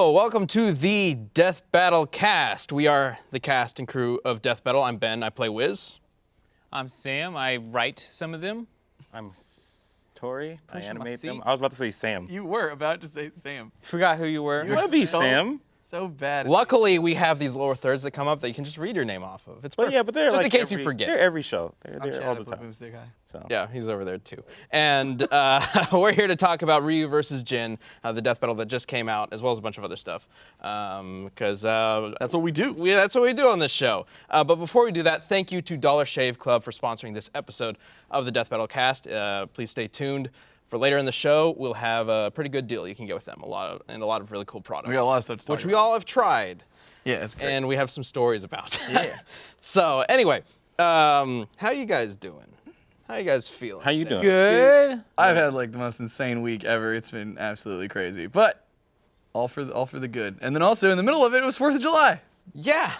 Hello, welcome to the Death Battle cast. We are the cast and crew of Death Battle. I'm Ben, I play Wiz. I'm Sam, I write some of them. I'm Tori, I animate them. seat. I was about to say Sam. You were about to say Sam. Forgot who you were. You want to be Sam? So bad. Luckily, we have these lower thirds that come up that you can just read your name off of. It's But yeah, perfect. but they're just like in case you forget. They're every show. They're there all the time. Stick high. So. Yeah, he's over there too. And we're here to talk about Ryu versus Jin, the Death Battle that just came out, as well as a bunch of other stuff. Because That's what we do. that's what we do on this show. But before we do that, thank you to Dollar Shave Club for sponsoring this episode of the Death Battle cast. Please stay tuned. For later in the show, we'll have a pretty good deal you can get with them. A lot of really cool products. We got a lot of stuff to talk which we about. all have tried. Yeah, it's great. And we have some stories about. Yeah. So anyway, how you guys doing? How you guys feeling? How you doing? Good. I've had like the most insane week ever. It's been absolutely crazy, but all for the good. And then also in the middle of it was 4th of July. Yeah.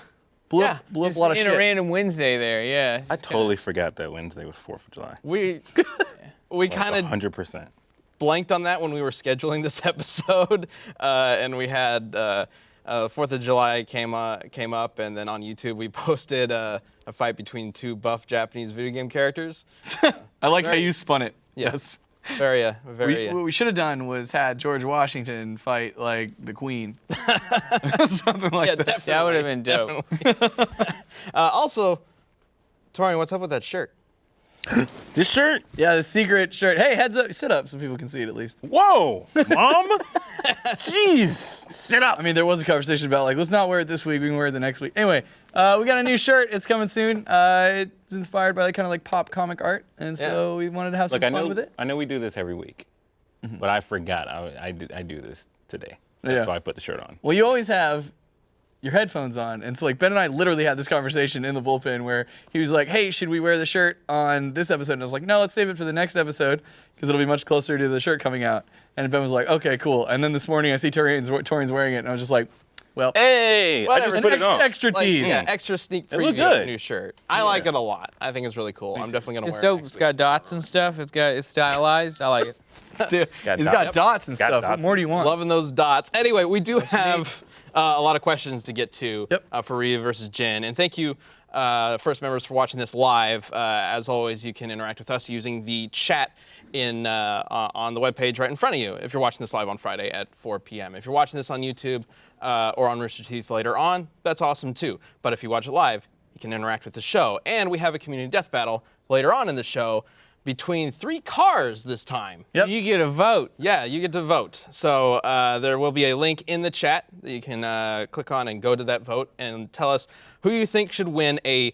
Blew Yeah. up a Just lot of in shit. a random Wednesday there, yeah. I totally forgot that Wednesday was 4th of July. We kind of 100%. blanked on that when we were scheduling this episode, and we had 4th of July came up, and then on YouTube we posted a fight between two buff Japanese video game characters. I like how you spun it. Yes. Very. What we should have done was had George Washington fight like the Queen. Something like Yeah, that. definitely. That would have been dope. Definitely. Also, Torian, what's up with that shirt? This shirt? Yeah, the secret shirt. Hey, heads up, sit up so people can see it at least. Whoa, Mom! Jeez, sit up. I mean, there was a conversation about like, let's not wear it this week, we can wear it the next week. Anyway, we got a new shirt, it's coming soon. It's inspired by like, kind of like pop comic art, and so we wanted to have some Look, fun with it. I know we do this every week, but I forgot I do this today. Yeah. That's why I put the shirt on. Well, you always have your headphones on, and so like Ben and I literally had this conversation in the bullpen where he was like, hey, should we wear the shirt on this episode? And I was like, no, let's save it for the next episode because it'll be much closer to the shirt coming out. And Ben was like, okay, cool. And then this morning I see Torian's wearing it, and I was just like, well, Hey, I Whatever. just put it on. extra Like, tease. yeah, extra sneak It preview looked of good. the new shirt. I like it a lot. I think it's really cool. I'm definitely gonna It's wear it dope. next It's week. got dots and stuff. It's stylized. I like it. He's got dots and Got stuff. dots. What more do you want? Loving those dots. Anyway, we do have a lot of questions to get to Yep. for Ryu versus Jin. And thank you, first members, for watching this live. As always, you can interact with us using the chat on the webpage right in front of you if you're watching this live on Friday at 4 p.m. If you're watching this on YouTube or on Rooster Teeth later on, that's awesome too. But if you watch it live, you can interact with the show. And we have a community death battle later on in the show between 3 cars this time. Yep. You get a vote. Yeah, you get to vote. So there will be a link in the chat that you can click on and go to that vote and tell us who you think should win a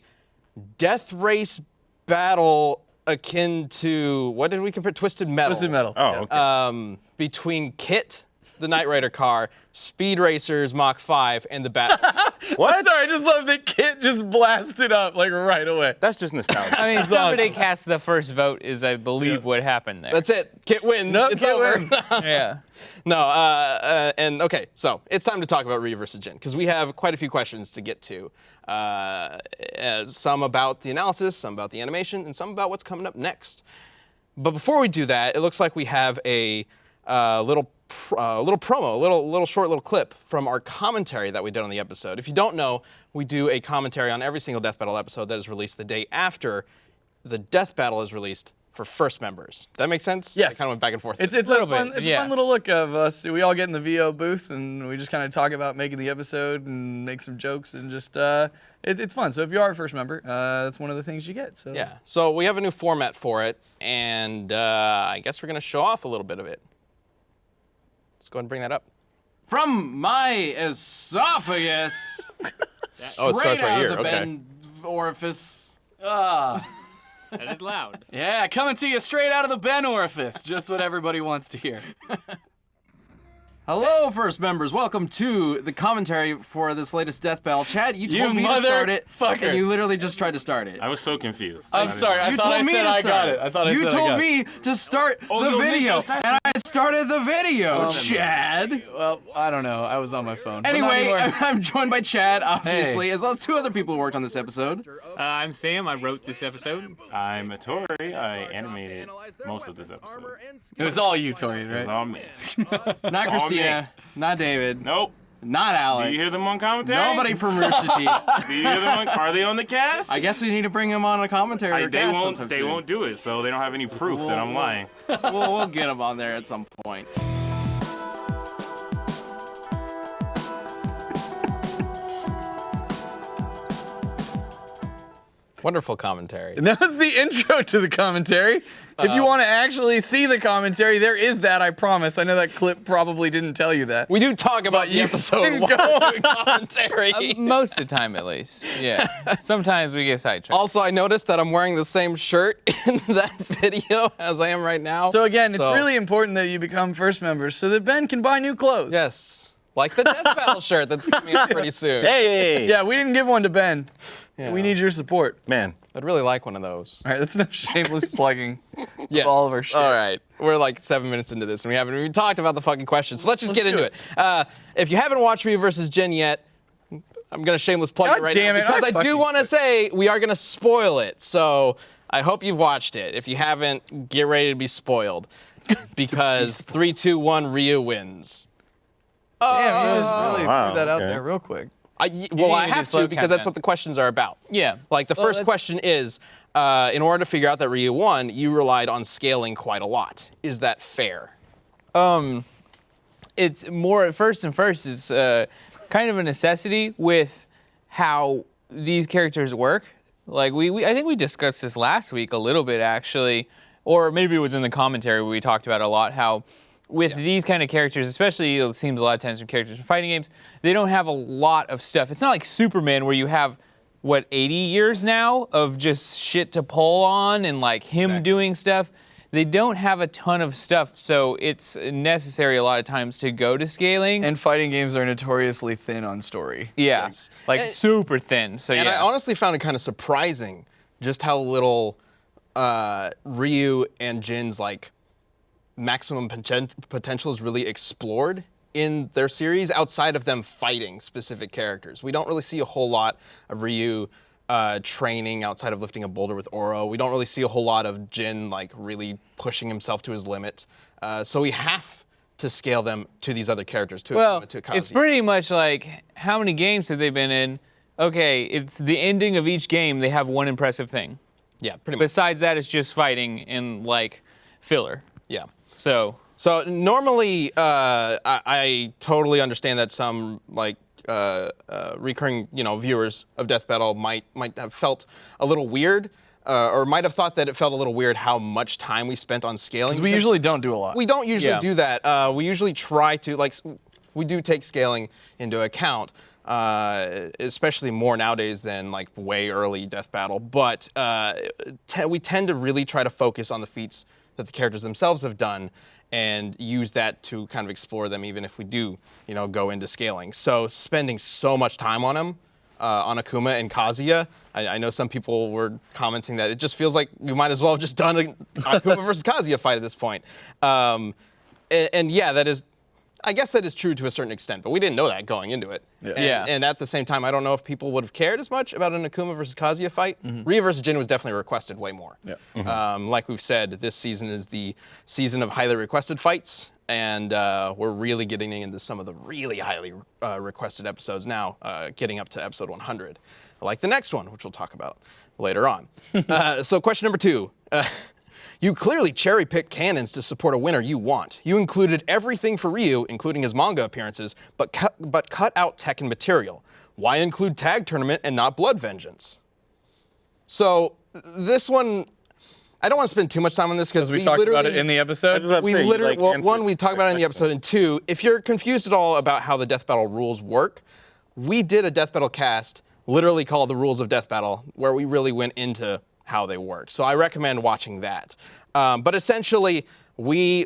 death race battle akin to, what did we compare? Twisted Metal. Twisted Metal. Oh, okay. Between Kit, the Knight Rider car, Speed Racers Mach 5, and the Bat. What? Sorry, I just love that Kit just blasted up like right away. That's just nostalgia. I mean, somebody cast the first vote is, I believe, what happened there. That's it. Kit wins. Nope, it's Kit over. wins. Yeah. No, and okay, so it's time to talk about Ryu versus Jin, because we have quite a few questions to get to. Some about the analysis, some about the animation, and some about what's coming up next. But before we do that, it looks like we have a little promo, a short clip from our commentary that we did on the episode. If you don't know, we do a commentary on every single Death Battle episode that is released the day after the Death Battle is released for first members. That makes sense? Yes. I kind of went back and forth. It's Little a fun, bit, it's a yeah. fun little look of us. We all get in the VO booth and we just kind of talk about making the episode and make some jokes and just it's fun. So if you are a first member, that's one of the things you get. So Yeah, so we have a new format for it, and I guess we're gonna show off a little bit of it. Let's go ahead and bring that up. From my esophagus, Oh, it starts straight right out here, of the okay. Ben orifice. That is loud. Yeah, coming to you straight out of the Ben orifice. Just what everybody wants to hear. Hello, first members. Welcome to the commentary for this latest death battle. Chad, you told me to start it, motherfucker. and you literally just tried to start it. I was so confused. I'm sorry. I You thought I told me said to I start got it. it. I thought I You said I told got it. me to start the you'll make video, a session. and I started the video, Chad. Well, I don't know. I was on my phone. But not Anyway, anymore. I'm joined by Chad, obviously, as well as 2 other people who worked on this episode. I'm Sam. I wrote this episode. I'm a Tori. I animated most of this episode. It was all you, Torian, It's right? all me. Not Christina, not David. Nope. Not Alex. Do you hear them on commentary? Nobody from Rooster Teeth. Do you hear them are they on the cast? I guess we need to bring him on a commentary or they cast won't. sometime They soon. won't do it, so they don't have any proof that I'm lying. We'll get him on there at some point. Wonderful commentary. And that was the intro to the commentary. If you want to actually see the commentary, there is that, I promise. I know that clip probably didn't tell you that. We do talk about the you episode can while go doing commentary. Most of the time, at least. Yeah. Sometimes we get sidetracked. Also, I noticed that I'm wearing the same shirt in that video as I am right now. So again, it's really important that you become first members so that Ben can buy new clothes. Yes. Like the Death Battle shirt that's coming out pretty soon. Hey, Yeah, we didn't give one to Ben. Yeah. We need your support. man. I'd really like one of those. All right, that's enough shameless plugging Yes. of all of our shit. All right. We're like 7 minutes into this and we haven't even talked about the fucking questions. So let's just get into it. If you haven't watched Ryu vs. Jin yet, I'm going to shameless plug God it right damn now it, because I I do fucking want to say we are going to spoil it. So I hope you've watched it. If you haven't, get ready to be spoiled because 3, 2, 1, Ryu wins. Damn, you just really wow, threw that out okay. there real quick. I need have to to slow because that's countdown. what the questions are about. Yeah. Like the Well, first that's- question is, in order to figure out that Ryu won, you relied on scaling quite a lot. Is that fair? It's more first, it's kind of a necessity with how these characters work. Like I think we discussed this last week a little bit actually, or maybe it was in the commentary where we talked about it a lot how with these kind of characters, especially it seems a lot of times from characters in fighting games, they don't have a lot of stuff. It's not like Superman where you have 80 years now of just shit to pull on and like him doing stuff. They don't have a ton of stuff, so it's necessary a lot of times to go to scaling. And fighting games are notoriously thin on story. Yeah, Yes. like And- super thin. So And yeah. I honestly found it kind of surprising just how little Ryu and Jin's like maximum potential is really explored in their series outside of them fighting specific characters. We don't really see a whole lot of Ryu training outside of lifting a boulder with Oro. We don't really see a whole lot of Jin like really pushing himself to his limit. So we have to scale them to these other characters, to Well, Akuma, to Kazuya. it's pretty much like how many games have they been in? Okay, it's the ending of each game. They have one impressive thing. Yeah, pretty much. Besides that, it's just fighting and like filler. Yeah. So So normally, I totally understand that some like recurring, viewers of Death Battle might have felt a little weird, or might have thought that it felt a little weird how much time we spent on scaling. Because we usually don't do a lot. We don't usually Yeah. do that. We usually try to we do take scaling into account. Especially more nowadays than like way early Death Battle, but we tend to really try to focus on the feats that the characters themselves have done and use that to kind of explore them even if we do, go into scaling. So spending so much time on them, on Akuma and Kazuya, I know some people were commenting that it just feels like we might as well have just done an Akuma versus Kazuya fight at this point. And yeah, I guess that is true to a certain extent, but we didn't know that going into it. Yeah. And at the same time, I don't know if people would have cared as much about an Akuma versus Kazuya fight. Ryu versus Jin was definitely requested way more. Yeah. Like we've said, this season is the season of highly requested fights, and we're really getting into some of the really highly requested episodes now, getting up to episode 100, like the next one, which we'll talk about later on. So question number 2. You clearly cherry-picked canons to support a winner you want. You included everything for Ryu, including his manga appearances, but cut out Tekken material. Why include Tag Tournament and not Blood Vengeance? So this one, I don't want to spend too much time on this because we talked about it in the episode. we literally, one, we talked about it in the episode, and 2, if you're confused at all about how the Death Battle rules work, we did a Death Battle cast literally called The Rules of Death Battle, where we really went into how they work. So I recommend watching that. But essentially, we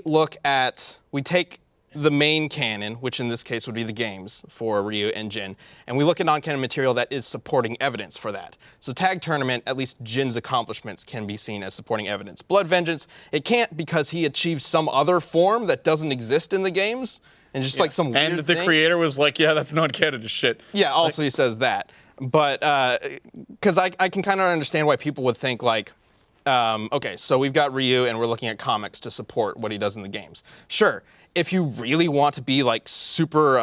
take the main canon, which in this case would be the games for Ryu and Jin, and we look at non-canon material that is supporting evidence for that. So Tag Tournament, at least Jin's accomplishments can be seen as supporting evidence. Blood Vengeance, it can't because he achieved some other form that doesn't exist in the games, and just like some weird And the thing. creator was like, yeah, that's non-canon shit. Yeah, also he says that. But, because I can kind of understand why people would think like, Okay, so we've got Ryu, and we're looking at comics to support what he does in the games. Sure, if you really want to be like super,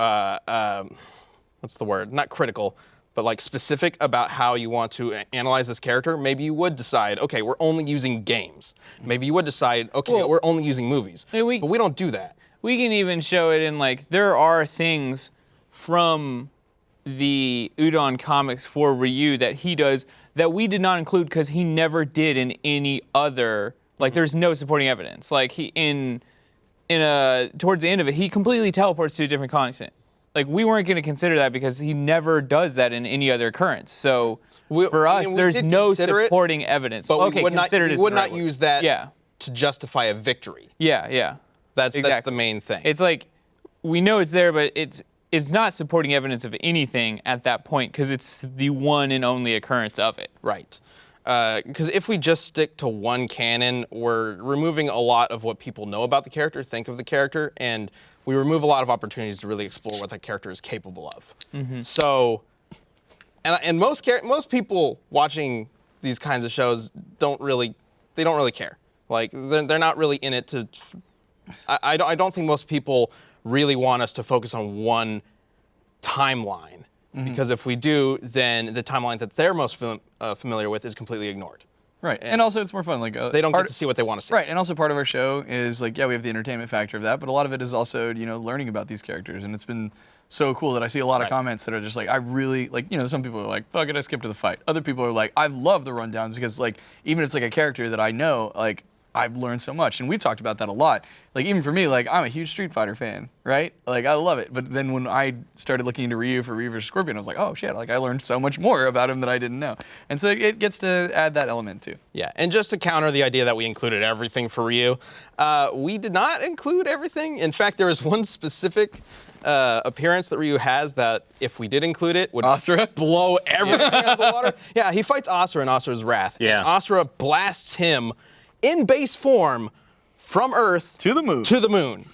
what's the word? Not critical, but like specific about how you want to analyze this character, maybe you would decide, okay, we're only using games. Maybe you would decide, okay, Well, we're only using movies. I mean, But we don't do that. We can even show it in like, there are things from the Udon comics for Ryu that he does that we did not include because he never did in any other, like there's no supporting evidence. Like he, towards the end of it, he completely teleports to a different continent. Like we weren't going to consider that because he never does that in any other occurrence. So for us, we there's did no consider it, supporting evidence. But okay, we would not, considered we is would the not right word. use that Yeah. to justify a victory. Yeah. That's Exactly. the main thing. It's like, we know it's there, but it's not supporting evidence of anything at that point because it's the one and only occurrence of it. Right. Because if we just stick to one canon, we're removing a lot of what people know about the character, think of the character, and we remove a lot of opportunities to really explore what that character is capable of. So, and most people watching these kinds of shows don't really care. Like they're not really in it to. I don't think most people really want us to focus on one timeline. Because if we do, then the timeline that they're most familiar with is completely ignored. Right, and also it's more fun. Like They don't get to see what they want to see. Right, and also part of our show is like, yeah, we have the entertainment factor of that, but a lot of it is also, learning about these characters, and it's been so cool that I see a lot of comments that are just like, I really, like, some people are like, fuck it, I skipped to the fight. Other people are like, I love the rundowns because, like, even if it's like a character that I know, like, I've learned so much, and we've talked about that a lot. Like, even for me, like, I'm a huge Street Fighter fan, right? Like, I love it, but then when I started looking into Ryu for Ryu vs. Scorpion, I was like, oh shit, like, I learned so much more about him that I didn't know. And so it gets to add that element too. Yeah, and just to counter the idea that we included everything for Ryu, we did not include everything. In fact, there is one specific appearance that Ryu has that, if we did include it, would Asura? blow everything out of the water. Yeah, he fights Asura in Asura's Wrath. Yeah. And Asura blasts him in base form from Earth To the moon. To the moon.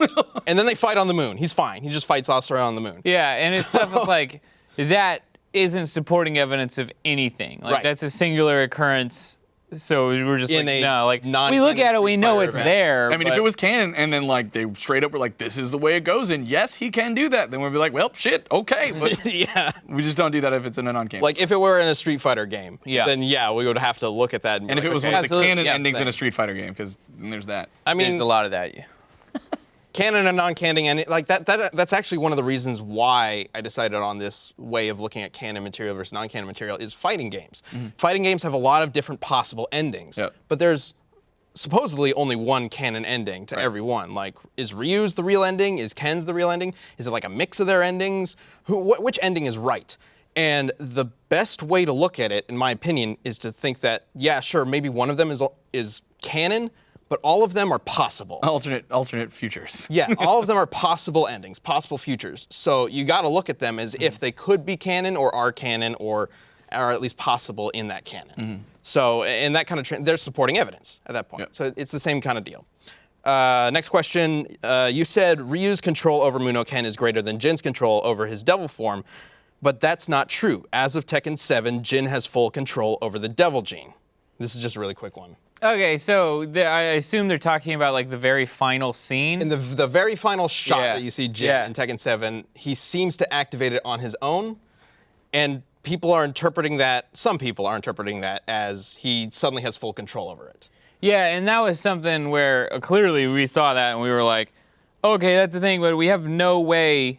And then they fight on the moon. He's fine. He just fights Asura on the moon. Yeah, and it's stuff like that isn't supporting evidence of anything. Like Right. that's a singular occurrence. So we're just In like, a no, like we non-canon look at it, we Street know Fighter it's event. there. I mean, if it was canon and then like they straight up were like, this is the way it goes, and yes, he can do that, then we'd be like, well, shit, okay. But Yeah. we just don't do that if it's in a non-canon. Like, if it were in a Street Fighter game, Yeah. then yeah, we would have to look at that. And, be and if like, it was okay. one of the Absolutely, canon yeah, endings in a thanks. Street Fighter game, because there's that. I mean, there's a lot of that. Yeah. canon and non-canon, and like that's actually one of the reasons why I decided on this way of looking at canon material versus non-canon material is fighting games. Fighting games have a lot of different possible endings, Yep. but there's supposedly only one canon ending to every one. Like, is Ryu's the real ending? Is Ken's the real ending? Is it like a mix of their endings? Which ending is right? And the best way to look at it, in my opinion, is to think that, yeah, sure, maybe one of them is canon, but all of them are possible. Alternate futures. Yeah, all of them are possible endings, possible futures. So you got to look at them as if they could be canon or are canon or are at least possible in that canon. So, and that kind of, they're supporting evidence at that point. Yep. So it's the same kind of deal. Next question. You said Ryu's control over Muno-Ken is greater than Jin's control over his devil form, but that's not true. As of Tekken 7, Jin has full control over the devil gene. This is just a really quick one. Okay, so I assume they're talking about like the very final scene. In the very final shot Yeah. that you see Jin Yeah. in Tekken 7, he seems to activate it on his own, and people are interpreting that, some people are interpreting that as he suddenly has full control over it. Yeah, and that was something where clearly we saw that and we were like, okay, that's the thing, but we have no way.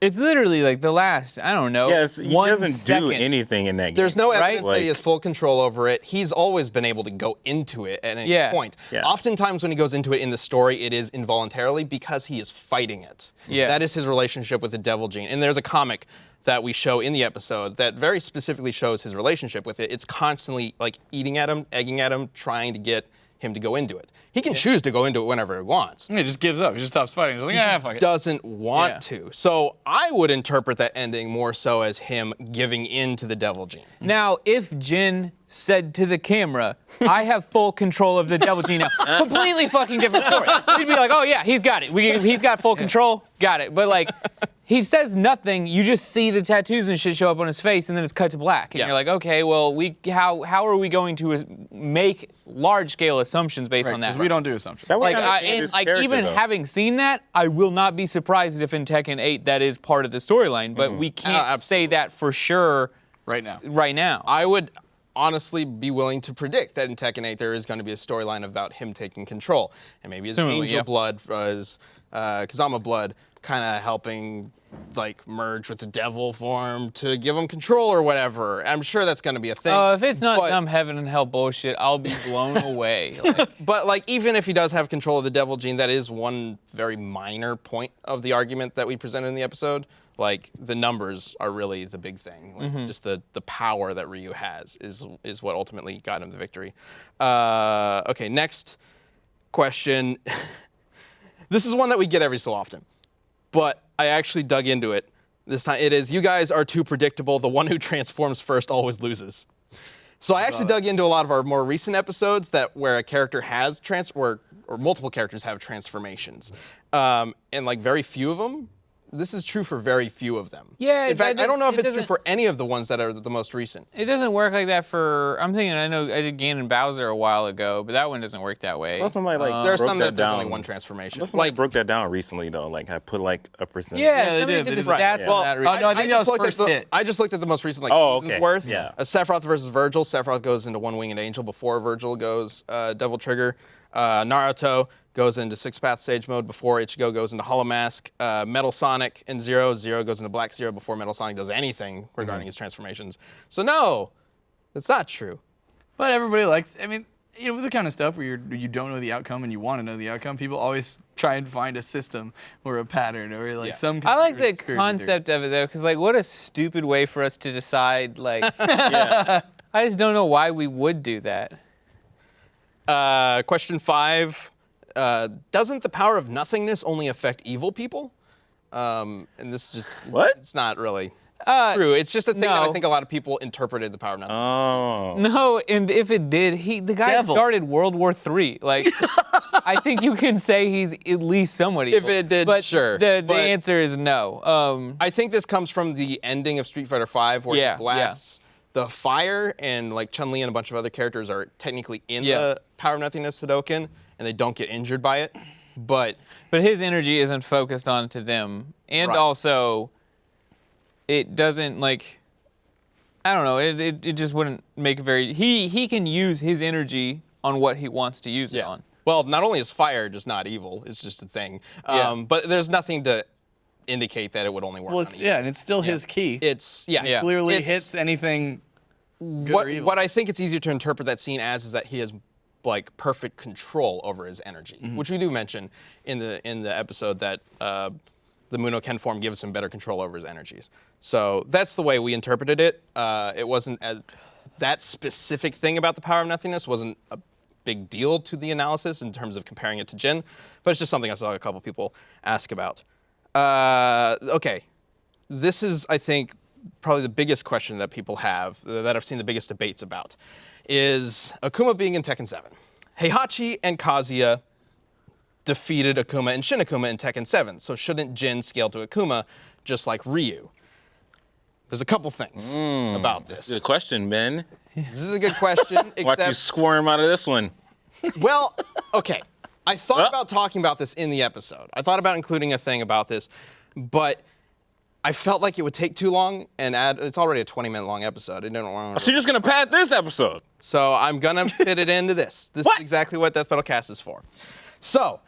It's literally like the last, I don't know, Yes, he 1 doesn't second. do anything in that game. There's no Right? evidence that he has full control over it. He's always been able to go into it at any Yeah. point. Yeah. Oftentimes when he goes into it in the story, it is involuntarily because he is fighting it. Yeah. That is his relationship with the devil gene. And there's a comic that we show in the episode that very specifically shows his relationship with it. It's constantly like eating at him, egging at him, trying to get him to go into it. He can choose to go into it whenever he wants. He just gives up. He just stops fighting. He's like, yeah, fuck it. Doesn't want Yeah. to. So I would interpret that ending more so as him giving in to the devil gene. Now, if Jin said to the camera, I have full control of the devil gene now, completely fucking different story. We'd be like, oh yeah, he's got it. He's got full control, got it. But like, he says nothing. You just see the tattoos and shit show up on his face, and then it's cut to black. And Yeah. you're like, okay, well, how are we going to make large-scale assumptions based on that? Because we don't do assumptions. That would Like, kinda change his character, even though. having seen that, I will not be surprised if in Tekken 8 that is part of the storyline. But we can't say that for sure Right now. right now. I would honestly be willing to predict that in Tekken 8 there is going to be a storyline about him taking control. And maybe his Assumingly, angel yeah. blood was Kazama blood kind of helping like merge with the devil form to give him control or whatever. I'm sure that's going to be a thing. If it's not but, some heaven and hell bullshit, I'll be blown away. Like, But like even if he does have control of the devil gene, that is one very minor point of the argument that we presented in the episode. Like the numbers are really the big thing. Like, just the power that Ryu has is what ultimately got him the victory. Okay, next question. This is one that we get every so often, but I actually dug into it this time. It is, you guys are too predictable. The one who transforms first always loses. So I actually dug into a lot of our more recent episodes where a character has or multiple characters have transformations, and like very few of them. This is true for very few of them. Yeah, In fact, I don't know if it it's true doesn't- for any of the ones that are the most recent. it doesn't work like that for. I'm thinking. I know I did Ganon Bowser a while ago, but that one doesn't work that way. Well, somebody like There are broke some that that there's down. only one transformation. Well, somebody broke that down recently though. Like I put like a percent. Yeah, they somebody did. did They the did. stats Right. on Well, that. no, I think that just was looked at first the, hit. I just looked at the most recent season's okay. worth. Yeah. Sephiroth versus Virgil. Sephiroth goes into One Winged Angel before Virgil goes Devil Trigger. Naruto goes into Six Path Sage mode before Ichigo goes into Hollow Mask. Metal Sonic and Zero goes into Black Zero before Metal Sonic does anything regarding his transformations. So no, that's not true. But everybody likes, I mean, you know, with the kind of stuff where you don't know the outcome and you want to know the outcome, people always try and find a system or a pattern or like Yeah. some I like the conspiracy theory. concept of it though, because like, what a stupid way for us to decide. Like, I just don't know why we would do that. Question 5. Doesn't the power of nothingness only affect evil people? And this is just, What? it's not really true. It's just a thing that I no. think a lot of people interpreted the power of nothingness. Oh. No, and if it did, the guy Devil. started World War III. Like, I think you can say he's at least somewhat evil. If it did, but sure. The But- answer is no. I think this comes from the ending of Street Fighter V where Yeah, he blasts the fire, and like Chun-Li and a bunch of other characters are technically in the Power of Nothingness Hadoken, and they don't get injured by it. But But his energy isn't focused onto them, and Right. also, it doesn't like. I don't know. It just wouldn't make very. He can use his energy on what he wants to use it yeah. on. Well, not only is fire just not evil, it's just a thing. Yeah. But there's nothing to indicate that it would only work Well, on it's, evil. yeah, and it's still his key. It's, yeah. Yeah. Clearly It's- hits anything good or evil. What I think it's easier to interpret that scene as is that he has like perfect control over his energy, which we do mention in the episode that the Muno Ken form gives him better control over his energies. So that's the way we interpreted it. It wasn't that specific thing about the power of nothingness wasn't a big deal to the analysis in terms of comparing it to Jin, but it's just something I saw a couple people ask about. Okay, this is, I think, probably the biggest question that people have, that I've seen the biggest debates about, is Akuma being in Tekken 7. Heihachi and Kazuya defeated Akuma and Shin Akuma in Tekken 7, so shouldn't Jin scale to Akuma just like Ryu? There's a couple things about this. Good question, Ben. This is a good question, Watch you except, squirm out of this one. well, okay. I thought about talking about this in the episode. I thought about including a thing about this, but I felt like it would take too long and it's already a 20-minute long episode. I didn't want So you're just gonna pad this episode? So I'm gonna fit it into this. This What? is exactly what Death Battle Cast is for. So,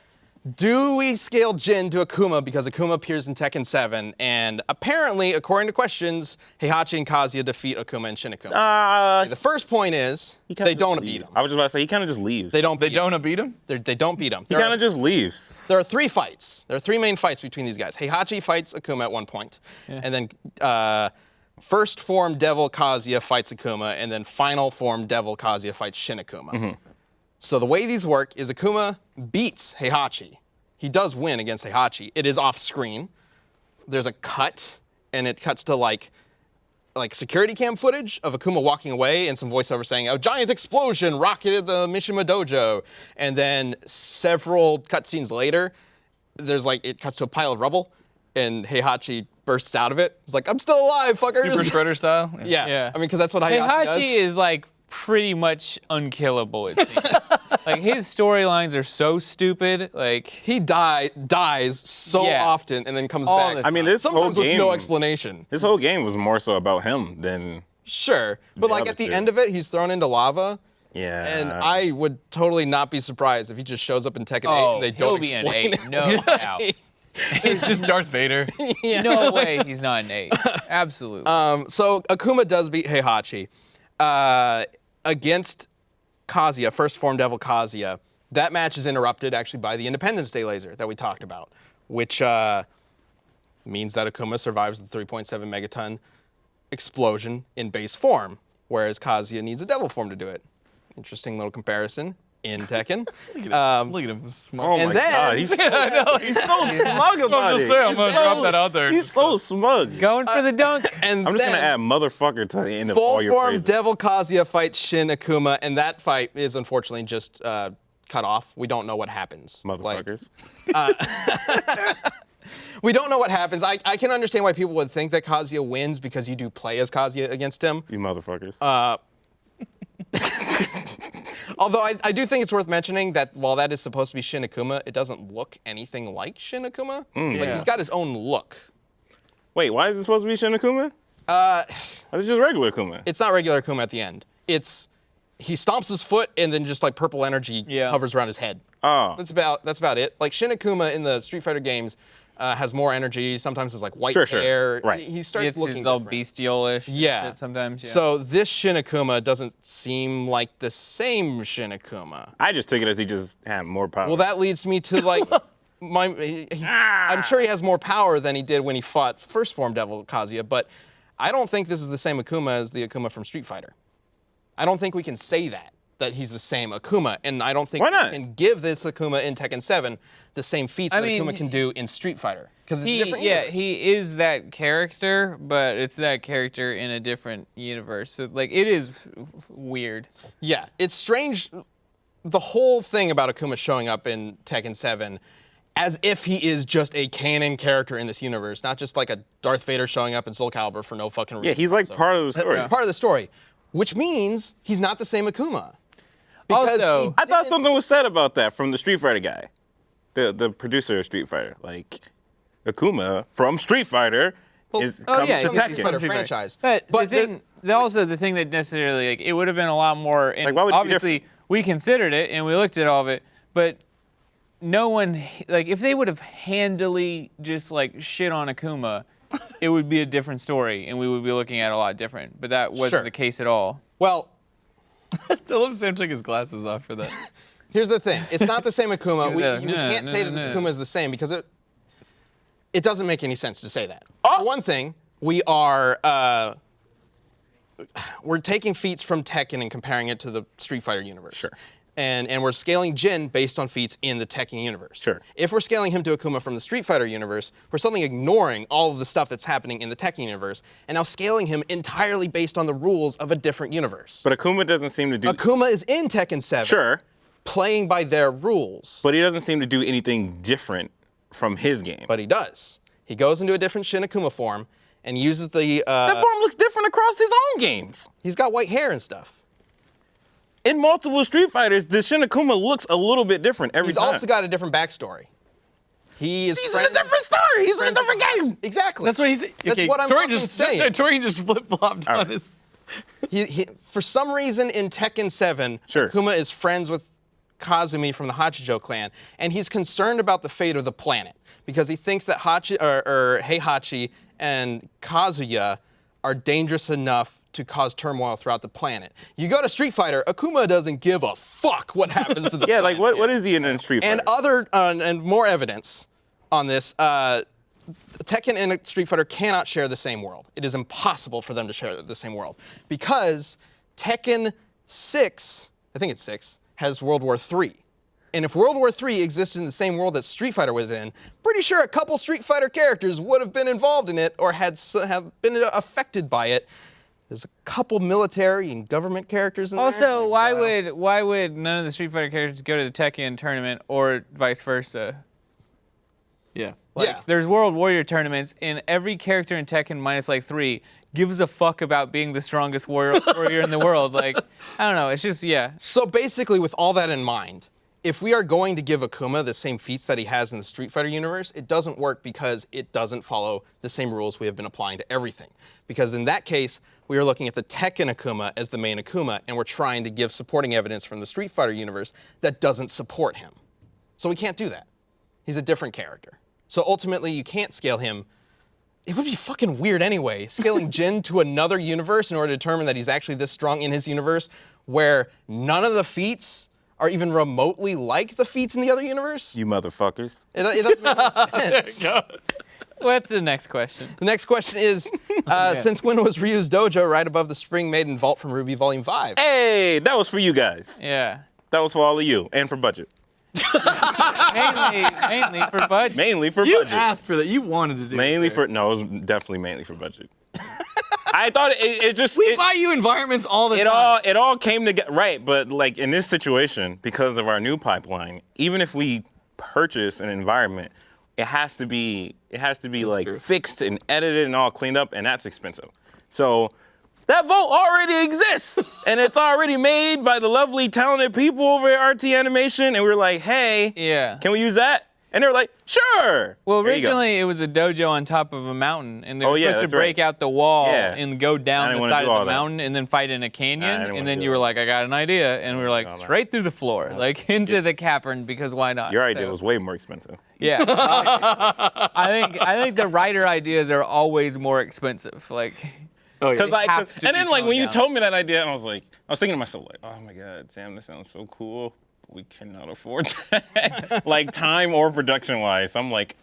do we scale Jin to Akuma because Akuma appears in Tekken 7, and apparently, according to questions, Heihachi and Kazuya defeat Akuma and Shin Akuma. The first point is they don't beat him. I was just about to say he kind of just leaves. They don't. They beat don't beat him? him. They don't beat him. He kind of just leaves. There are 3 fights. There are 3 main fights between these guys. Heihachi fights Akuma at one point, and then first form Devil Kazuya fights Akuma, and then final form Devil Kazuya fights Shin Akuma. So the way these work is Akuma beats Heihachi. He does win against Heihachi. It is off screen. There's a cut, and it cuts to like security cam footage of Akuma walking away and some voiceover saying, "A giant explosion rocketed the Mishima Dojo." And then several cutscenes later, it cuts to a pile of rubble, and Heihachi bursts out of it. It's like, I'm still alive, fuckers. Super spreader style. Yeah. Yeah. I mean, because that's what Heihachi does. Heihachi is like pretty much unkillable, it seems. Like his storylines are so stupid. Like He dies so Yeah. often and then comes All back. the I mean, this whole Sometimes with game, no explanation. this whole game was more so about him than Sure. But like other at the two. end of it, he's thrown into lava. yeah. And I would totally not be surprised if he just shows up in Tekken 8 and they don't he'll be explain an 8. it. No doubt. It's just Darth Vader. No way he's not an 8. Absolutely. So Akuma does beat Heihachi against Kazuya, first form Devil Kazuya. That match is interrupted actually by the Independence Day laser that we talked about, which means that Akuma survives the 3.7 megaton explosion in base form, whereas Kazuya needs a devil form to do it. Interesting little comparison in Tekken. Look at him, smart. oh and my then- God, he's so smug about I'm just it. saying, I'm gonna drop that out there. He's so smug. Going for the dunk. And I'm just gonna then add motherfucker to the end of all full your form phrases. Devil Kazuya fights Shin Akuma, and that fight is unfortunately just cut off. We don't know what happens. Like, Motherfuckers. we don't know what happens. I can understand why people would think that Kazuya wins because you do play as Kazuya against him. You motherfuckers. Although I do think it's worth mentioning that while that is supposed to be Shin Akuma, it doesn't look anything like Shin Akuma. Like he's got his own look. Wait, why is it supposed to be Shin Akuma? It's just regular Akuma. It's not regular Akuma at the end. It's he stomps his foot and then just like purple energy hovers around his head. Oh. That's about it. Like Shin Akuma in the Street Fighter games has more energy. Sometimes has like white Sure. hair. Right. He starts It's looking all different. bestial-ish. Yeah. Sometimes. Yeah. So this Shin Akuma doesn't seem like the same Shin Akuma. I just took it as he just had more power. Well, that leads me to like I'm sure he has more power than he did when he fought first form Devil Kazuya, but I don't think this is the same Akuma as the Akuma from Street Fighter. I don't think we can say that he's the same Akuma, and I don't think Why not? we can give this Akuma in Tekken 7 the same feats I that mean, Akuma can do in Street Fighter. Because it's a different universe. he is that character, but it's that character in a different universe. So like it is weird. Yeah, it's strange. The whole thing about Akuma showing up in Tekken 7 as if he is just a canon character in this universe, not just like a Darth Vader showing up in Soul Calibur for no fucking reason. yeah, he's like So part of the story. It's part of the story, which means he's not the same Akuma. Because Also, he I thought didn't- something was said about that from the Street Fighter guy, the producer of Street Fighter. Like, Akuma from Street Fighter comes yeah, to he's from the Street Tekken. Fighter franchise. But the there's- thing, also the thing that necessarily like it would have been a lot more. And Like, why would it be obviously we considered it and we looked at all of it, but no one like if they would have handily just like shit on Akuma, it would be a different story and we would be looking at it a lot different. But that wasn't Sure. the case at all. Well, I love Sam took his glasses off for that. here's the thing. It's not the same Akuma. We Yeah, can't say that this Akuma is the same because it doesn't make any sense to say that. For one thing, we're taking feats from Tekken and comparing it to the Street Fighter universe. Sure. And we're scaling Jin based on feats in the Tekken universe. Sure. If we're scaling him to Akuma from the Street Fighter universe, we're suddenly ignoring all of the stuff that's happening in the Tekken universe and now scaling him entirely based on the rules of a different universe. But Akuma doesn't seem to do. Akuma is in Tekken 7. Sure. Playing by their rules. But he doesn't seem to do anything different from his game. But he does. He goes into a different Shin Akuma form and uses the. that form looks different across his own games. He's got white hair and stuff. In multiple Street Fighters, the Shin Akuma looks a little bit different every He's time. also got a different backstory. He is. He's in a different story. He's in a different game. Exactly. That's what he's. That's okay, what I'm Torian fucking just, saying. Torian just flip flopped on right. his. He, for some reason in Tekken 7, Sure. Akuma is friends with Kazumi from the Hachijo clan, and he's concerned about the fate of the planet because he thinks that Heihachi and Kazuya are dangerous enough to cause turmoil throughout the planet. You go to Street Fighter, Akuma doesn't give a fuck what happens to the Yeah, planet. like what is he in Street Fighter? And and more evidence on this. Tekken and Street Fighter cannot share the same world. It is impossible for them to share the same world because Tekken 6, I think it's 6, has World War III. And if World War III existed in the same world that Street Fighter was in, pretty sure a couple Street Fighter characters would have been involved in it or have been affected by it. There's a couple military and government characters in there. Also, why would none of the Street Fighter characters go to the Tekken tournament or vice versa? Yeah. Yeah. There's World Warrior tournaments, and every character in Tekken minus like 3 gives a fuck about being the strongest warrior in the world. Like, I don't know. It's just, yeah. So basically, with all that in mind, if we are going to give Akuma the same feats that he has in the Street Fighter universe, it doesn't work because it doesn't follow the same rules we have been applying to everything. Because in that case, we are looking at the Tekken Akuma as the main Akuma, and we're trying to give supporting evidence from the Street Fighter universe that doesn't support him. So we can't do that. He's a different character. So ultimately, you can't scale him. It would be fucking weird anyway, scaling Jin to another universe in order to determine that he's actually this strong in his universe, where none of the feats are even remotely like the feats in the other universe. You motherfuckers. It doesn't make any sense. What's the next question? The next question is, since when was Ryu's dojo right above the Spring Maiden Vault from Ruby Volume 5? Hey, that was for you guys. Yeah. That was for all of you, and for budget. Mainly for budget. Mainly for You budget. asked for that. You wanted to do Mainly it. for, no, it was definitely mainly for budget. I thought it just, We buy you environments all the time. it all came together, right, but like in this situation, because of our new pipeline, even if we purchase an environment, it has to be like fixed and edited and all cleaned up, and that's expensive. So that vote already exists, and it's already made by the lovely, talented people over at RT Animation, and we were like, hey, Yeah. can we use that? And they were like, sure. Well, There you go. originally it was a dojo on top of a mountain, and they were Oh, yeah, supposed to that's right. break out the wall Yeah. and go I down didn't the wanna side do of all the that. mountain and then fight in a I canyon. didn't wanna And then do you were that. like, I got an idea, and we were like, straight through the floor, like into the cavern, because why not? Your idea So, was way more expensive. Yeah. I think the writer ideas are always more expensive. Like, Oh, yeah. Cause like, have to and be then like when toned you down. told me that idea, I was thinking to myself like, oh my god, Sam, this sounds so cool. But we cannot afford that, like time or production wise. I'm like,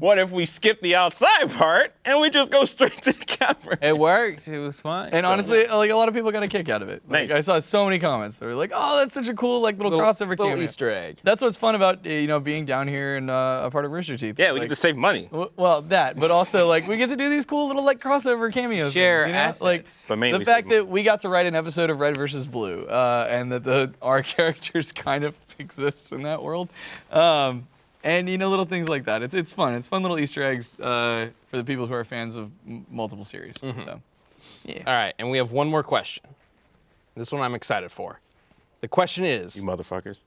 what if we skip the outside part and we just go straight to the camera? it worked. It was fun. And honestly, like a lot of people got a kick out of it. Like, Nice. I saw so many comments. They were like, "Oh, that's such a cool like little crossover little cameo." Easter egg. That's what's fun about being down here and a part of Rooster Teeth. Yeah, we like, get to save money. Well, that, but also like we get to do these cool little like crossover cameos. Share things, you know? assets. Like But mainly the fact save money. that we got to write an episode of Red versus Blue, and that our characters kind of exist in that world. And little things like that. It's fun. It's fun little Easter eggs for the people who are fans of multiple series. So, yeah. All right, and we have one more question. This one I'm excited for. The question is, You motherfuckers.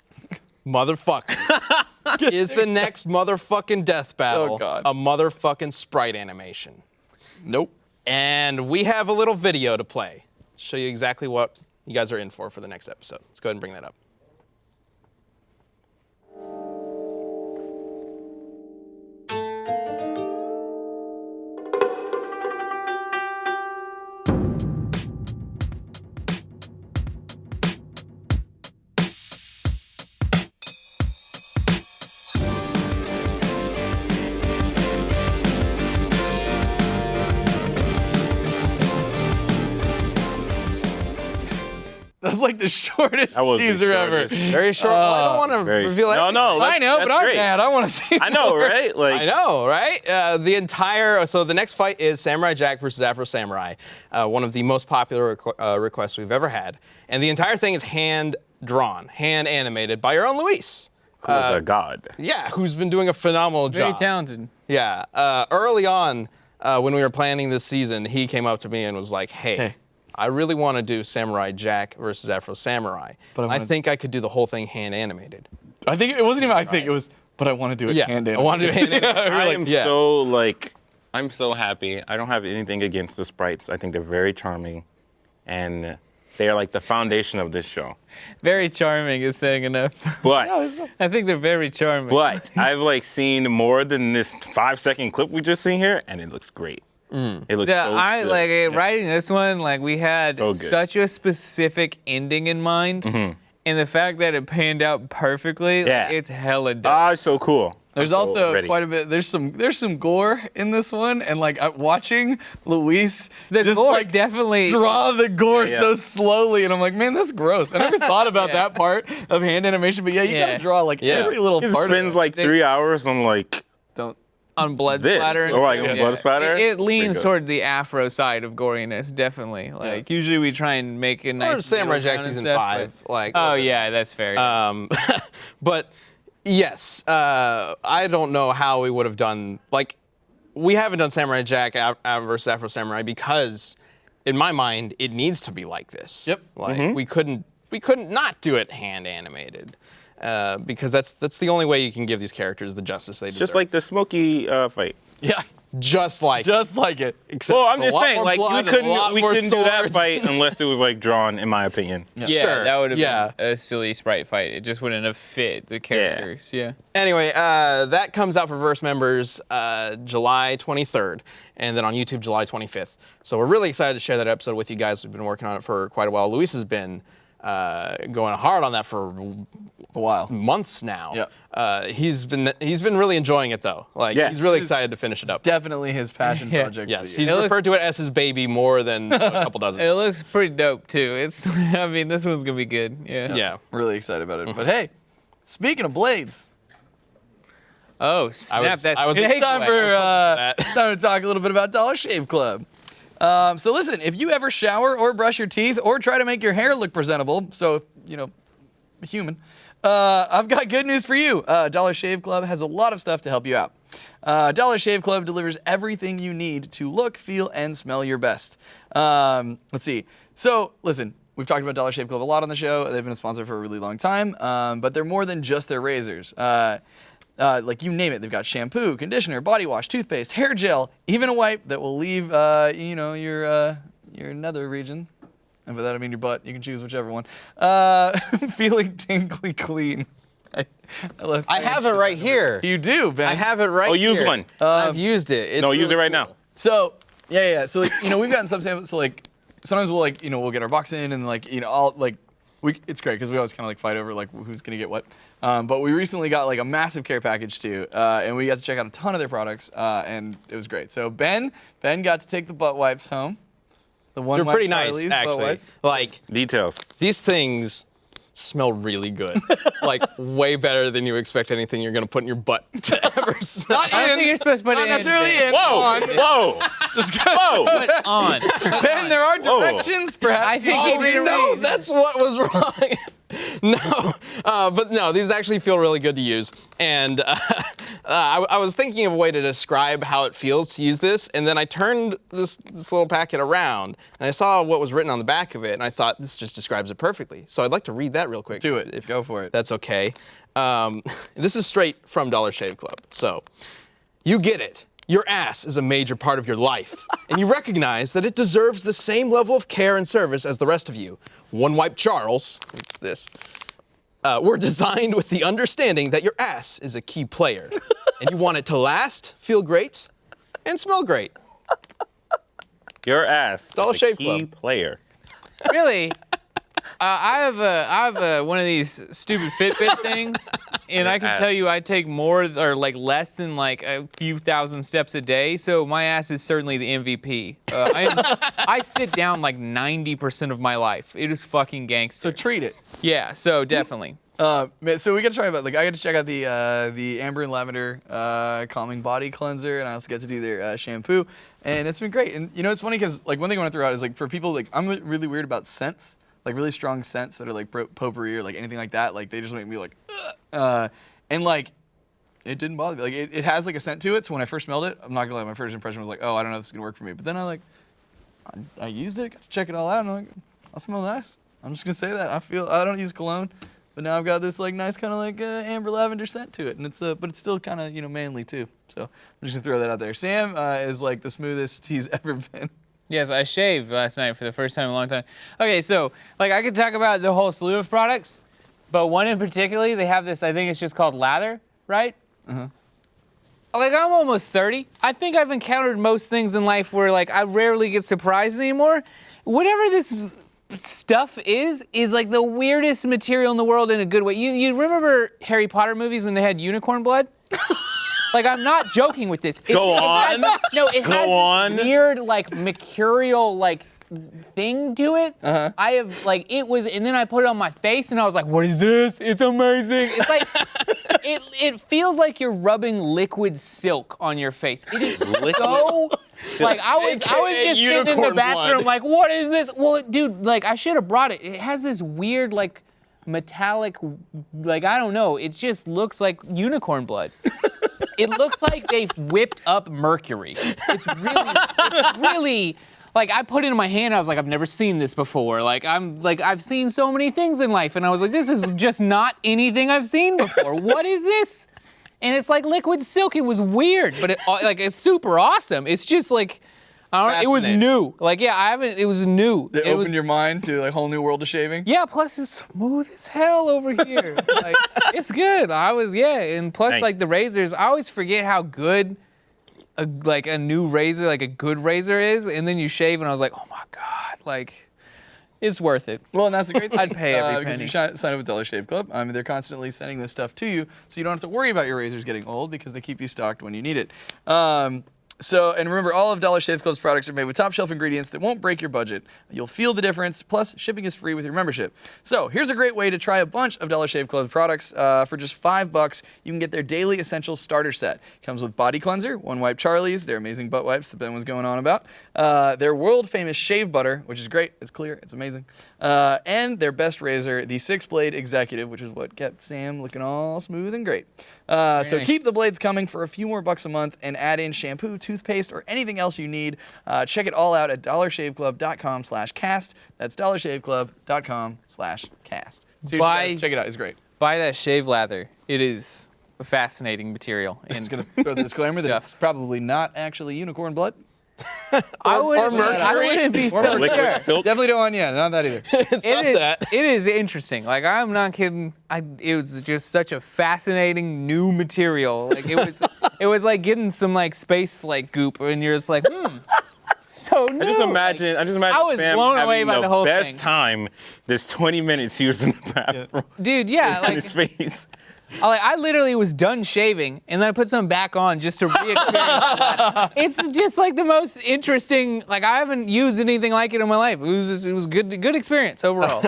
motherfuckers, is the next motherfucking death battle Oh, God. a motherfucking sprite animation? Nope. And we have a little video to play. Show you exactly what you guys are in for the next episode. Let's go ahead and bring that up. That's like the shortest That was the teaser ever. shortest. Very short. Well, I don't want to Very- reveal it. No, I know, but that's I'm great. mad. I want to see. I know, right? Like, I know, right? So the next fight is Samurai Jack versus Afro Samurai, one of the most popular requests we've ever had. And the entire thing is hand-drawn, hand-animated by our own Luis. who is a god. Yeah, who's been doing a phenomenal Very job. talented. Yeah. Early on, when we were planning this season, he came up to me and was like, hey. I really want to do Samurai Jack versus Afro Samurai. But I think I could do the whole thing hand-animated. I think it wasn't even. I think it was. But I want to do it. Yeah, hand I want to do hand-animated. I am yeah. I'm so happy. I don't have anything against the sprites. I think they're very charming, and they are like the foundation of this show. Very charming is saying enough. But I think they're very charming. I've like seen more than this 5-second clip we just seen here, and it looks great. It looks Yeah, so I good. like writing this one. Like we had So good. such a specific ending in mind, and the fact that it panned out perfectly, like, Yeah. it's hella dope. Ah, it's so cool. There's I'm so also ready. quite a bit. There's some gore in this one, and like watching Luis The just gore like definitely. draw the gore Yeah, yeah. so slowly, and I'm like, man, that's gross. I never thought about that part of hand animation, but yeah, you Yeah. gotta draw like Yeah. every little He part. spends of it. like 3 hours on like Don't. on blood this, splatter. and or like stuff. on blood splatter. It leans Pretty good. toward the Afro side of goriness, definitely. Like usually we try and make a nice. Or Samurai middle Jack ground and season stuff, 5. but- Oh yeah, that's fair. But Yes. I don't know how we would have done, like, we haven't done Samurai Jack versus Afro Samurai because, in my mind, it needs to be like this. Yep. Like, we couldn't not do it hand animated. Because that's the only way you can give these characters the justice they deserve. Just like the Smokey fight. Yeah. Just like it. Except Well, I'm a just lot saying, more like blood we and a lot more couldn't do that swords. fight unless it was like drawn, in my opinion. Yeah, Sure, that would have yeah. been a silly sprite fight. It just wouldn't have fit the characters. Yeah. Anyway, that comes out for Verse members July 23rd, and then on YouTube July 25th. So we're really excited to share that episode with you guys. We've been working on it for quite a while. Luis has been going hard on that for A while. months now. Yeah. He's been really enjoying it though. Like Yeah. he's really excited to finish it up. Definitely his passion Yeah. project. Yes, for the he's year. referred to it as his baby more than a couple dozen. It looks pretty dope too. It's. I mean, this one's gonna be good. Yeah. Yeah. Really excited about it. But hey, speaking of blades, Oh snap! I was That's it's time I for was hoping for it's time to talk a little bit about Dollar Shave Club. So listen, if you ever shower or brush your teeth or try to make your hair look presentable, so human, I've got good news for you. Dollar Shave Club has a lot of stuff to help you out. Dollar Shave Club delivers everything you need to look, feel, and smell your best. Let's see. So listen, we've talked about Dollar Shave Club a lot on the show. They've been a sponsor for a really long time, but they're more than just their razors. Like you name it, they've got shampoo, conditioner, body wash, toothpaste, hair gel, even a wipe that will leave, your nether region. And by that I mean your butt. You can choose whichever one. Feeling tingly clean. I have it right here. You do, Ben. I have it right Oh, here. use one. I've used it. It's No, use really it right cool. now. So yeah. So like, we've gotten some samples. So like sometimes we'll we'll get our box in and it's great because we always kind of like fight over like who's gonna get what. But we recently got like a massive care package too, and we got to check out a ton of their products, and it was great. So Ben got to take the butt wipes home. The one They're wipe pretty Charlie's nice, butt actually. wipes. Like Details. these things smell really good. Like way better than you expect anything you're gonna put in your butt to ever smell. I don't think you're supposed to put Not it in. necessarily in. Whoa! Whoa! Put on. Ben, there are Whoa. directions. Perhaps. I think Oh you need to no, read. that's what was wrong. But no, these actually feel really good to use. And I was thinking of a way to describe how it feels to use this, and then I turned this little packet around, and I saw what was written on the back of it, and I thought this just describes it perfectly. So I'd like to read that real quick. Do it. Go for it. That's okay. This is straight from Dollar Shave Club. So, you get it. Your ass is a major part of your life, and you recognize that it deserves the same level of care and service as the rest of you. One Wipe Charles, it's this, were designed with the understanding that your ass is a key player, and you want it to last, feel great, and smell great. Your ass. Dollar is a Shave key Club. player. Really? I have one of these stupid Fitbit things, and I can ass. tell you I take more or like less than like a few thousand steps a day. So my ass is certainly the MVP. I sit down like 90% of my life. It is fucking gangster. So treat it. Yeah. So definitely. So we gotta try about I got to check out the amber and lavender calming body cleanser, and I also get to do their shampoo, and it's been great. And it's funny because like one thing I want to throw out is like for people like I'm really weird about scents, like really strong scents that are like potpourri or like anything like that. Like they just make me like, and like it didn't bother me. Like it has like a scent to it. So when I first smelled it, I'm not gonna lie, my first impression was like, oh, I don't know if this is gonna work for me. But then I used it, got to check it all out, and I'm like, I smell nice. I'm just gonna say that. I don't use cologne. But now I've got this like nice kind of like amber lavender scent to it, and it's but it's still kind of manly too. So I'm just gonna throw that out there. Sam is like the smoothest he's ever been. Yes, I shaved last night for the first time in a long time. Okay, so like I could talk about the whole slew of products, but one in particular, they have this. I think it's just called lather, right? Like I'm almost 30. I think I've encountered most things in life where like I rarely get surprised anymore. Whatever this stuff is like the weirdest material in the world in a good way. You remember Harry Potter movies when they had unicorn blood? Like I'm not joking with this. Go on. It has on. this weird like mercurial like thing to it. I have like it was, and then I put it on my face, and I was like, "What is this? It's amazing!" It's like it feels like you're rubbing liquid silk on your face. It is so like I was just sitting in the unicorn bathroom blood. like, "What is this?" Well, dude, like I should have brought it. It has this weird like metallic, like, I don't know, it just looks like unicorn blood. It looks like they've whipped up mercury. It's really, like, I put it in my hand, I was like, I've never seen this before. Like, I've seen so many things in life, and I was like, this is just not anything I've seen before. What is this? And it's like liquid silk. It was weird, but it's super awesome. It's just like, I don't know, it was new. Like, yeah, it was new. It opened your mind to like a whole new world of shaving? Yeah, plus it's smooth as hell over here. Like, it's good. And plus Nice. like the razors, I always forget how good a new razor, like a good razor is, and then you shave and I was like, oh my God, like, it's worth it. Well, and that's the great thing. I'd pay every because penny. if you sign up with Dollar Shave Club, they're constantly sending this stuff to you, so you don't have to worry about your razors getting old because they keep you stocked when you need it. And remember, all of Dollar Shave Club's products are made with top shelf ingredients that won't break your budget. You'll feel the difference, plus shipping is free with your membership. So here's a great way to try a bunch of Dollar Shave Club products. For just $5, you can get their Daily Essentials Starter Set. Comes with Body Cleanser, One Wipe Charlie's, their amazing butt wipes that Ben was going on about, their world famous shave butter, which is great, it's clear, it's amazing, and their best razor, the 6-blade Executive, which is what kept Sam looking all smooth and great. So nice. keep the blades coming for a few more bucks a month and add in shampoo, toothpaste, or anything else you need. Check it all out at dollarshaveclub.com/cast. That's dollarshaveclub.com/cast. Seriously, guys, check it out. It's great. Buy that shave lather. It is a fascinating material. I'm just going to throw the disclaimer that it's probably not actually unicorn blood. I wouldn't be so Liquid sure. silk. Definitely don't want, not that either. It's not that. It is interesting. Like, I'm not kidding. It was just such a fascinating new material. Like, it was like getting some like space like goop, and you're just like, so new. I just imagine I was Sam blown having away by the whole best thing. time. This 20 minutes he was in the bathroom. Dude, yeah, in like his face. I literally was done shaving, and then I put something back on just to re-experience that. It's just like the most interesting. Like, I haven't used anything like it in my life. It was good experience overall.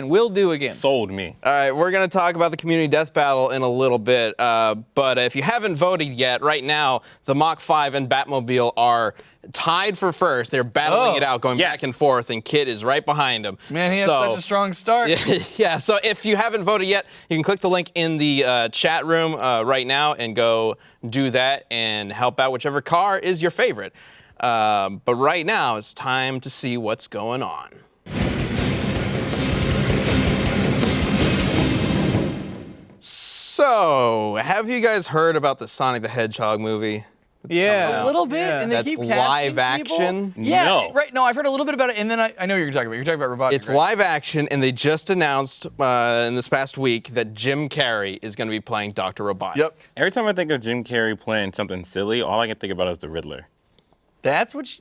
Will do again. Sold me. All right, we're going to talk about the community death battle in a little bit. But if you haven't voted yet, right now, the Mach 5 and Batmobile are tied for first. They're battling it out, going back and forth, and Kit is right behind him. Man, he had such a strong start. Yeah, so if you haven't voted yet, you can click the link in the chat room right now and go do that and help out whichever car is your favorite. But right now, it's time to see what's going on. So, have you guys heard about the Sonic the Hedgehog movie? Yeah. A little bit, and they That's keep casting live people. action? Yeah, No. right. No, I've heard a little bit about it, and then I know what you're talking about. You're talking about Robotnik. It's live action, and they just announced in this past week that Jim Carrey is going to be playing Dr. Robotnik. Yep. Every time I think of Jim Carrey playing something silly, all I can think about is the Riddler. That's what.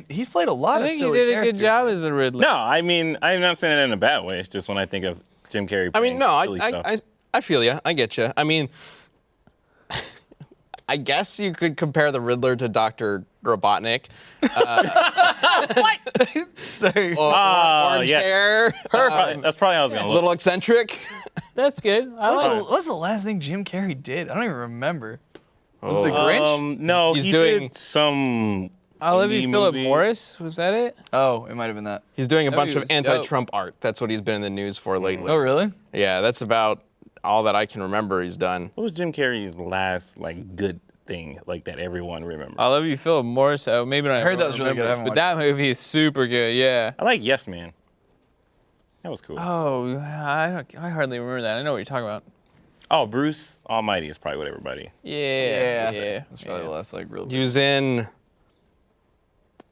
He's played a lot I of think he silly did a characters. good job as the Riddler. No, I mean, I'm not saying that in a bad way. It's just when I think of Jim Carrey I playing mean, no, silly stuff. I feel you. I get you. I mean, I guess you could compare the Riddler to Dr. Robotnik. Sorry. Orange yes. hair. That's probably how I was going A to little look. eccentric. That's good. I like it. What's the last thing Jim Carrey did? I don't even remember. Was it The Grinch? No, He's he doing- did some I love indie you, Philip movie. Morris. Was that it? Oh, it might have been that. He's doing a That bunch movie of was dope. anti-Trump art. That's what he's been in the news for lately. Oh, really? Yeah, that's about all that I can remember he's done. What was Jim Carrey's last good thing that everyone remembers? I love you, Philip Morris. Maybe not. I heard that was really good. I haven't But that movie is super good. Yeah. I like Yes Man. That was cool. Oh, I hardly remember that. I know what you're talking about. Oh, Bruce Almighty is probably what everybody. Yeah. That's probably the last real. He was in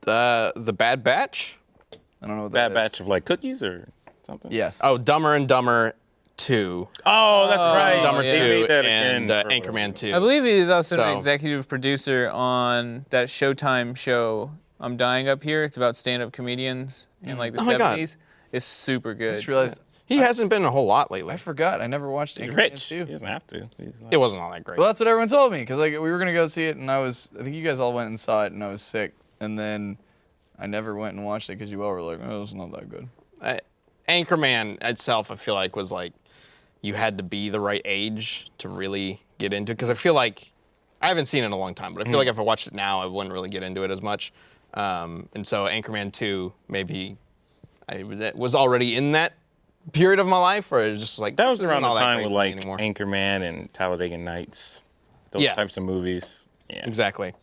The Bad Batch. I don't know what Bad that batch of cookies or something. Yes. Oh, Dumber and Dumber 2. Oh, that's right. Dumber yeah. They 2 made that and again for- Anchorman 2. I believe he is also So- an executive producer on that Showtime show, I'm Dying Up Here. It's about stand-up comedians in the Oh my God. 70s. It's super good. I just realized He hasn't been in a whole lot lately. I forgot. I never watched He's Anchorman rich. 2. He doesn't have to. It wasn't all that great. Well, that's what everyone told me because we were gonna go see it, and I think you guys all went and saw it, and I was sick, and then I never went and watched it because you all were like, oh, it's not that good. Anchorman itself, I feel like, was you had to be the right age to really get into it. Because I feel like, I haven't seen it in a long time, but I feel like if I watched it now, I wouldn't really get into it as much. And so Anchorman 2, maybe I was already in that period of my life where it's just like That was this isn't around the all that time great with for me like anymore. Anchorman and Talladega Nights, those Yeah. types of movies. Yeah. Exactly.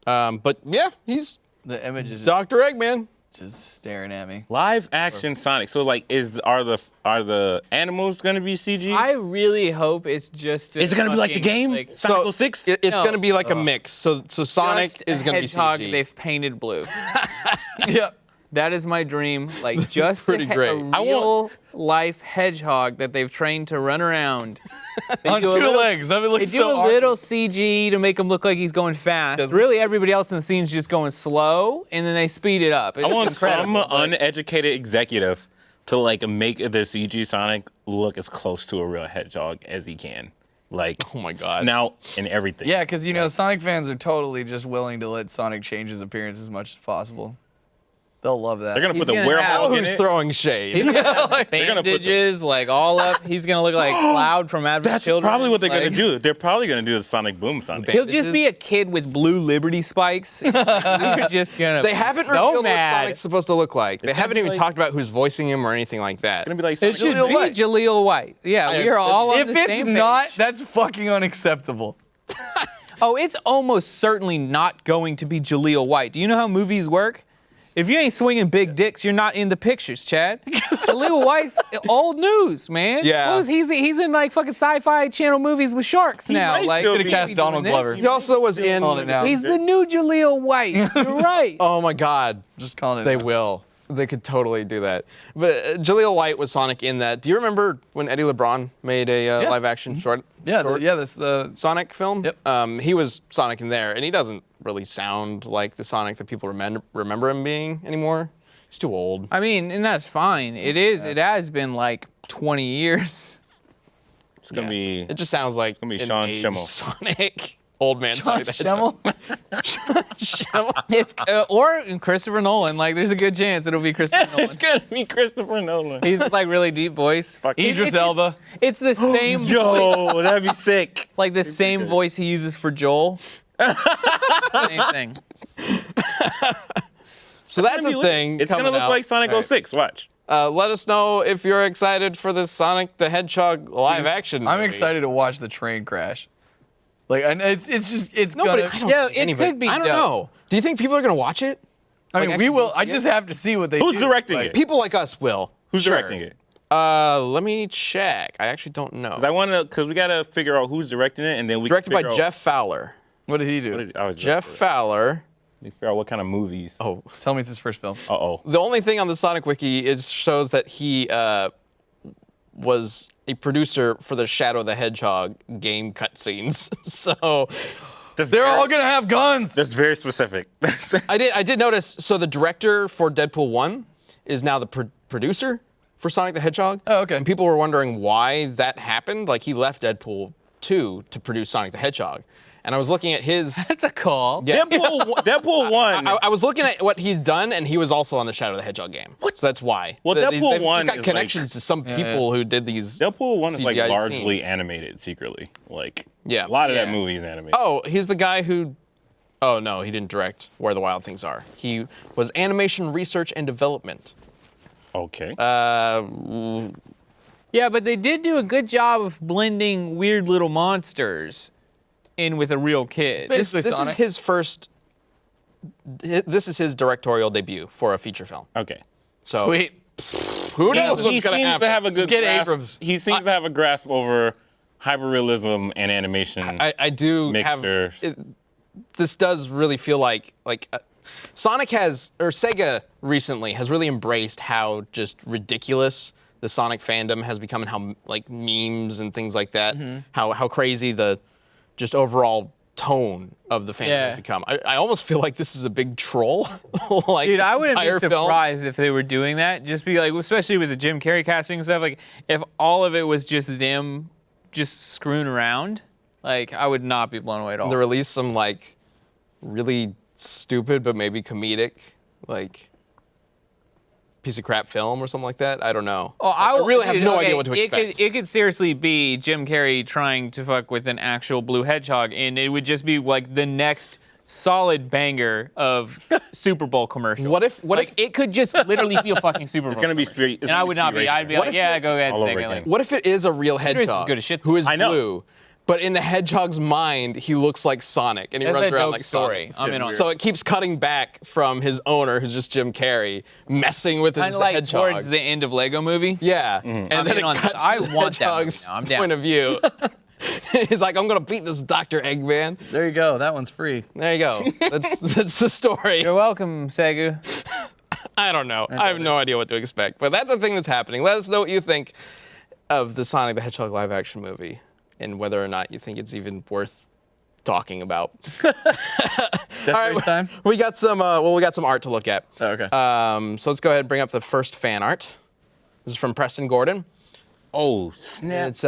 But yeah, he's The image is Dr. Eggman. just staring at me. Live action Sonic. So like, are the animals gonna be CG? I really hope it's just. Is it gonna be like the game? Like, Sonic 06? It's No. going to be like a mix. So Sonic just is a going to be hedgehog CG. they've painted blue. Yeah. That is my dream. Like just pretty great. a real life hedgehog that they've trained to run around. On do a 2 little- legs. That would look They do so a little CG to make him look like he's going fast. Really, everybody else in the scene's just going slow, and then they speed it up. It's I want incredible. some uneducated executive to like make the CG Sonic look as close to a real hedgehog as he can. Like, Oh my God. snout and everything. Yeah, because you know Sonic fans are totally just willing to let Sonic change his appearance as much as possible. They'll love that. They're gonna put the He's gonna werewolf Oh, in who's it. throwing shade? He's gonna have gonna put the- bandages like all up. He's gonna look like Cloud from Advent That's Children. probably what they're Like, gonna do. They're probably gonna do the Sonic Boom Sonic. He'll just be a Bandages. kid with blue Liberty spikes. You're just gonna. They be haven't so revealed what mad. Sonic's supposed to look like. They gonna haven't be even like- talked about who's voicing him or anything like that. It's gonna be like It Sonic. should be White. Jaleel White. Yeah, we are all on if the it's same not, page. that's fucking unacceptable. Oh, it's almost certainly not going to be Jaleel White. Do you know how movies work? If you ain't swinging big dicks, you're not in the pictures, Chad. Jaleel White's old news, man. Yeah. Well, he's in like fucking sci-fi channel movies with sharks now. might Like, still he be- can't cast be doing Donald this. Glover. He also was in. Calling it now. He's the new Jaleel White. You're right. Oh my God, Just calling it. they now. will. They could totally do that. But Jaleel White was Sonic in that. Do you remember when Eddie LeBron made a live-action short Yeah, short that's the. Sonic film? Yep. He was Sonic in there, and he doesn't really sound like the Sonic that people remember him being anymore. He's too old. I mean, and that's fine. It is. It has been like 20 years. It's gonna be. It just sounds like gonna be an Sean aged Schemmel. Sonic. Old man John Sonic. the Hedgehog. Schemmel? Schemmel. It's or Christopher Nolan. Like, there's a good chance it'll be Christopher Nolan. It's gonna be Christopher Nolan. He's just like really deep voice. Idris It's- Elba. It's the same voice, Yo, that'd be sick. like the same voice he uses for Joel. Same thing. So that's a thing. It's gonna coming look out. like Sonic 06. Watch. Let us know if you're excited for the Sonic the Hedgehog live action. I'm movie. excited to watch the train crash. Like, and it's Nobody. gonna. I don't Yeah, think it anybody, could be I don't dope. know. Do you think people are gonna watch it? I mean, like, we actually will. see I it? just have to see what they Who's do. directing Like, it? People like us will. Who's Sure. directing it? Let me check. I actually don't know. Because we gotta figure out who's directing it, and then we Directed can by figure out- Jeff Fowler. What did he do? What did- oh, Jeff Fowler. We figure out what kind of movies. Oh, Tell me it's his first film. Uh-oh. the only thing on the Sonic Wiki is shows that he was a producer for the Shadow the Hedgehog game cutscenes. So They're all gonna have guns. That's very specific. I did notice. So the director for Deadpool 1 is now the producer for Sonic the Hedgehog. Oh, okay. And people were wondering why that happened. Like he left Deadpool 2 to produce Sonic the Hedgehog. And I was looking at his. That's a call. Yeah. Deadpool 1. I was looking at what he's done, and he was also on the Shadow the Hedgehog game. So that's why. Well, They've Deadpool 1 just got is connections like- to some people who did these. Deadpool 1 is like CGI largely scenes. animated secretly. Like, Yeah. a lot of that Yeah. movie is animated. Oh, he's the guy who. Oh no, he didn't direct Where the Wild Things Are. He was animation research and development. Okay. Yeah, but they did do a good job of blending weird little monsters in with a real kid. This Basically is Sonic. his first. This is his directorial debut for a feature film. Okay. So Sweet. who knows He what's gonna seems happen? to have a good get grasp. Abrams. He seems to have a grasp over hyperrealism and animation. I do Mixtures. have. This does really feel like Sonic has, or Sega recently has really embraced how just ridiculous the Sonic fandom has become, and how like memes and things like that, how crazy the just overall tone of the fandom has Yeah. become. I almost feel like this is a big troll. Like Dude, this I wouldn't be entire film. surprised if they were doing that. Just be like, especially with the Jim Carrey casting and stuff. Like, if all of it was just them, just screwing around, like I would not be blown away at all. To release some like really stupid but maybe comedic like piece of crap film or something like that. I don't know. Oh, I really have dude, no okay, idea what to expect. It could seriously be Jim Carrey trying to fuck with an actual blue hedgehog, and it would just be like the next solid banger of Super Bowl commercials. What if it could just literally be a fucking Super Bowl? It's gonna be commercial. it's And I gonna would not be. I'd be What like, if yeah, it- go ahead, all over Sega. again. Like, What if it is a real hedgehog good as shit. who is I know. blue, but in the hedgehog's mind he looks like Sonic and he That's runs a around dope like story. Sonic. I'm in on So it. it keeps cutting back from his owner, who's just Jim Carrey, messing with Kind his of like hedgehog. towards the end of Lego Movie. Yeah, and I'm then in it on this. cuts I to the want that movie hedgehog's now. I'm down. point of view. He's like, I'm gonna beat this Dr. Eggman. There you go. That one's free. There you go. That's the story. You're welcome, Sega. I don't know. I have no idea what to expect, but that's a thing that's happening. Let us know what you think of the Sonic the Hedgehog live action movie and whether or not you think it's even worth talking about. Death Race time? We got some we got some art to look at. Oh, okay. So let's go ahead and bring up the first fan art. This is from Preston Gordon. Oh snap! It's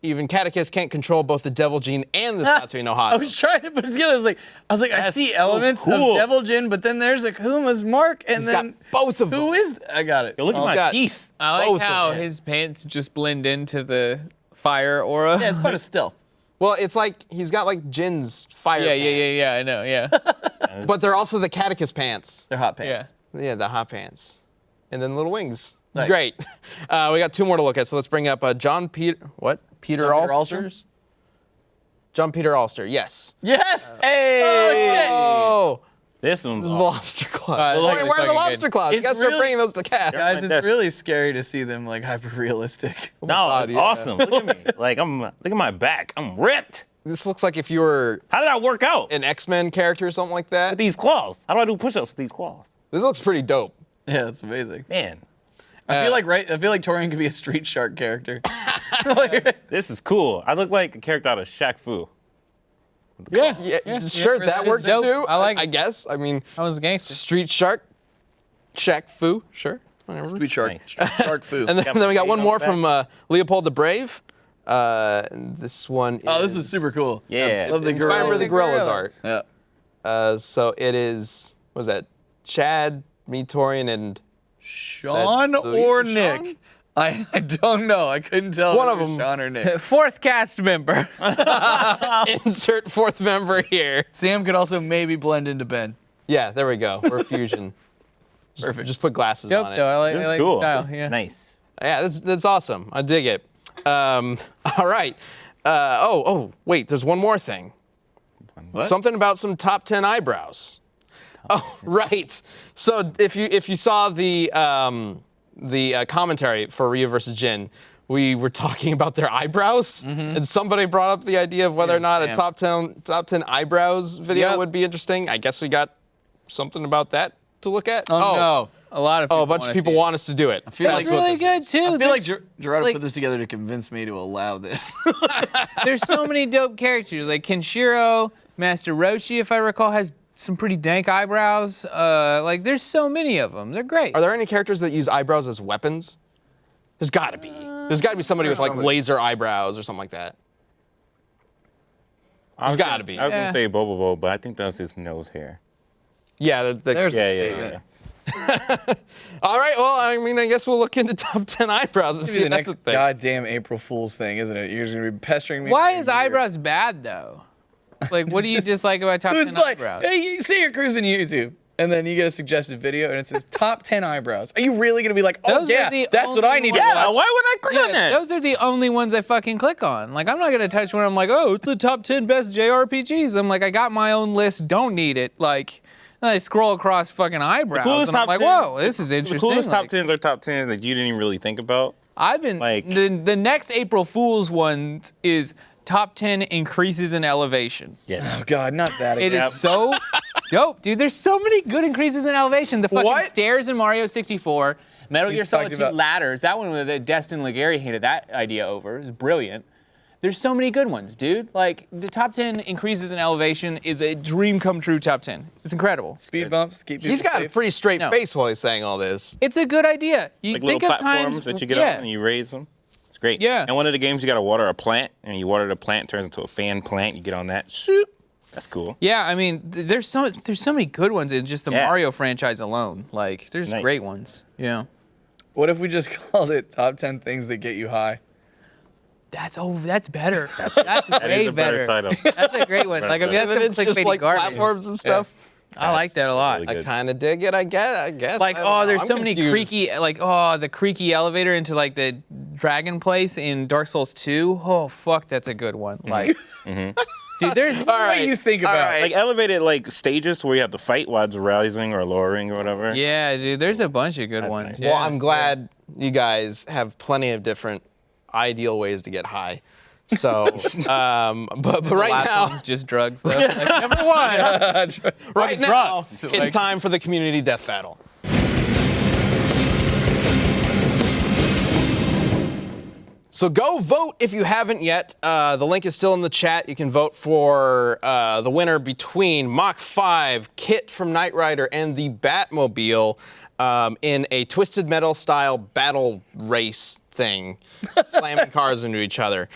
even Catechist can't control both the Devil Gene and the Satsui no I Hata. was trying to put it together. I was like, I That's see so elements cool. of Devil Jin, but then there's Akuma's mark, and He's then got both of them. who is? I got it. Yo, look at He's my got- teeth. I like Both of how them. his pants just blend into the fire aura. Yeah, it's part of stealth. Well, it's like he's got like Jin's fire pants. Yeah. I know. Yeah. But they're also the Catechist pants. They're hot yeah. pants. Yeah, the hot pants. And then little wings. It's Nice. great. We got two more to look at, so let's bring up John Peter Peter Alster? Alster's? John Peter Alster, yes. Yes. Hey! Oh, This one's The awesome. lobster claws. it's Where really are the fucking lobster good. claws? It's Guess we're really- bringing those to cast. Guys, it's That's- really scary to see them like hyper realistic. No, God, it's yeah. awesome. Look at me. Like look at my back. I'm ripped. This looks like if you were How did I work out? an X-Men character or something like that. With these claws. How do I do push-ups with these claws? This looks pretty dope. Yeah, it's amazing. Man, I feel like Torian could be a Street Shark character. this is cool. I look like a character out of Shaq Fu. Yeah, sure, that that is works dope. too. I like I it. guess. I mean, I was a gangster. Street Shark, Shaq Fu, sure. Whatever. Street Shark. Nice. Shark food. And then, Got then we got my one name more on the from Leopold the Brave. This one is... Oh, this was super cool. Yeah. Love the Inspired by girls. the Gorillas Gorillas. art. Yeah. So it is, what was that? Chad, me, Torian, and Sean Luis or Sean? Nick? I don't know. I couldn't tell One if of it was them. Sean or Nick. Fourth cast member. insert fourth member here. Sam could also maybe blend into Ben. Yeah, there we go. We're fusion. Perfect. Just put glasses Dope on it. though. I This is like cool. the style. Yeah. Nice. Yeah, that's awesome. I dig it. All right. Wait, there's one more thing. What? Something about some top 10 eyebrows. Oh, right. So if you saw the commentary for Ryu versus Jin, we were talking about their eyebrows, and somebody brought up the idea of whether or not a Sam. top 10 eyebrows video Yep. would be interesting. I guess we got something about that to look at. Oh, no. A lot of people. Oh, a bunch of people want us to do it. I feel It's like really good too. I feel like There's- Gerardo like- put this together to convince me to allow this. There's so many dope characters. Like Kenshiro, Master Roshi, if I recall, has some pretty dank eyebrows. Like there's so many of them. They're great. Are there any characters that use eyebrows as weapons? There's got to be. There's got to be somebody with like laser eyebrows or something like that. There's got to be. I was Yeah. gonna say Bobobo, but I think that's his nose hair. Yeah. There's Yeah, a yeah, statement. yeah. All right. Well, I mean, I guess we'll look into top 10 eyebrows and This see is if the that's a next thing. goddamn April Fool's thing, isn't it? You're just gonna be pestering me. Why for a is year. eyebrows bad though? Like, what do you dislike about top Who's 10 like, eyebrows? hey, you say you're cruising YouTube, and then you get a suggested video, and it says top 10 eyebrows. Are you really gonna be like, oh Those are yeah, the that's what only I need to ones- Yeah, watch? why would I click on that? Those are the only ones I fucking click on. Like, I'm not gonna touch one. I'm like, oh, it's the top 10 best JRPGs. I'm like, I got my own list. Don't need it. Like, and I scroll across fucking eyebrows, coolest and I'm top like, 10 whoa, this is The interesting. coolest top Like, 10s are top 10s that you didn't even really think about. I've been like- the next April Fool's one is top 10 increases in elevation. Yeah. Oh God, not that It again. is so dope, dude. There's so many good increases in elevation. The fucking What? stairs in Mario 64, Metal He's Gear Solid talking 2 about- ladders. That one that Destin Legary hated that idea over. It was brilliant. There's so many good ones, dude. Like the top 10 increases in elevation is a dream come true top 10. It's incredible. Speed bumps, keep people He's got a safe. pretty straight No. face while he's saying all this. It's a good idea. You Like think little of times platforms that you get yeah. on and you raise them. It's great. Yeah. And one of the games you gotta water a plant, and you water the plant, it turns into a fan plant. You get on that. Shoot. That's cool. Yeah, I mean, there's so many good ones in just the Yeah. Mario franchise alone. Like, there's Nice. great ones. Yeah. What if we just called it top 10 things that get you high? That's better. That's That way is a better title. That's a great one. Like I mean, that's And some it's just clickbaity like garbage. platforms and stuff. I like that a lot. really I good. kind of dig it. I guess. Like, I don't know. there's I'm so many confused. creaky, like, the creaky elevator into like the dragon place in Dark Souls 2. Oh, fuck, that's a good one. Like, dude, there's All right. you think about right. Like elevated like stages where you have to fight while it's rising or lowering or whatever. yeah, dude, there's a bunch of good ones. nice. Yeah. Well, I'm glad you guys have plenty of different ideal ways to get high. So, but The right last now, one's just drugs, though. Like, number one. right now, drugs. it's Like- time for the community death battle. So go vote if you haven't yet. The link is still in the chat. You can vote for the winner between Mach 5, Kit from Knight Rider, and the Batmobile in a Twisted Metal style battle race thing, slamming cars into each other.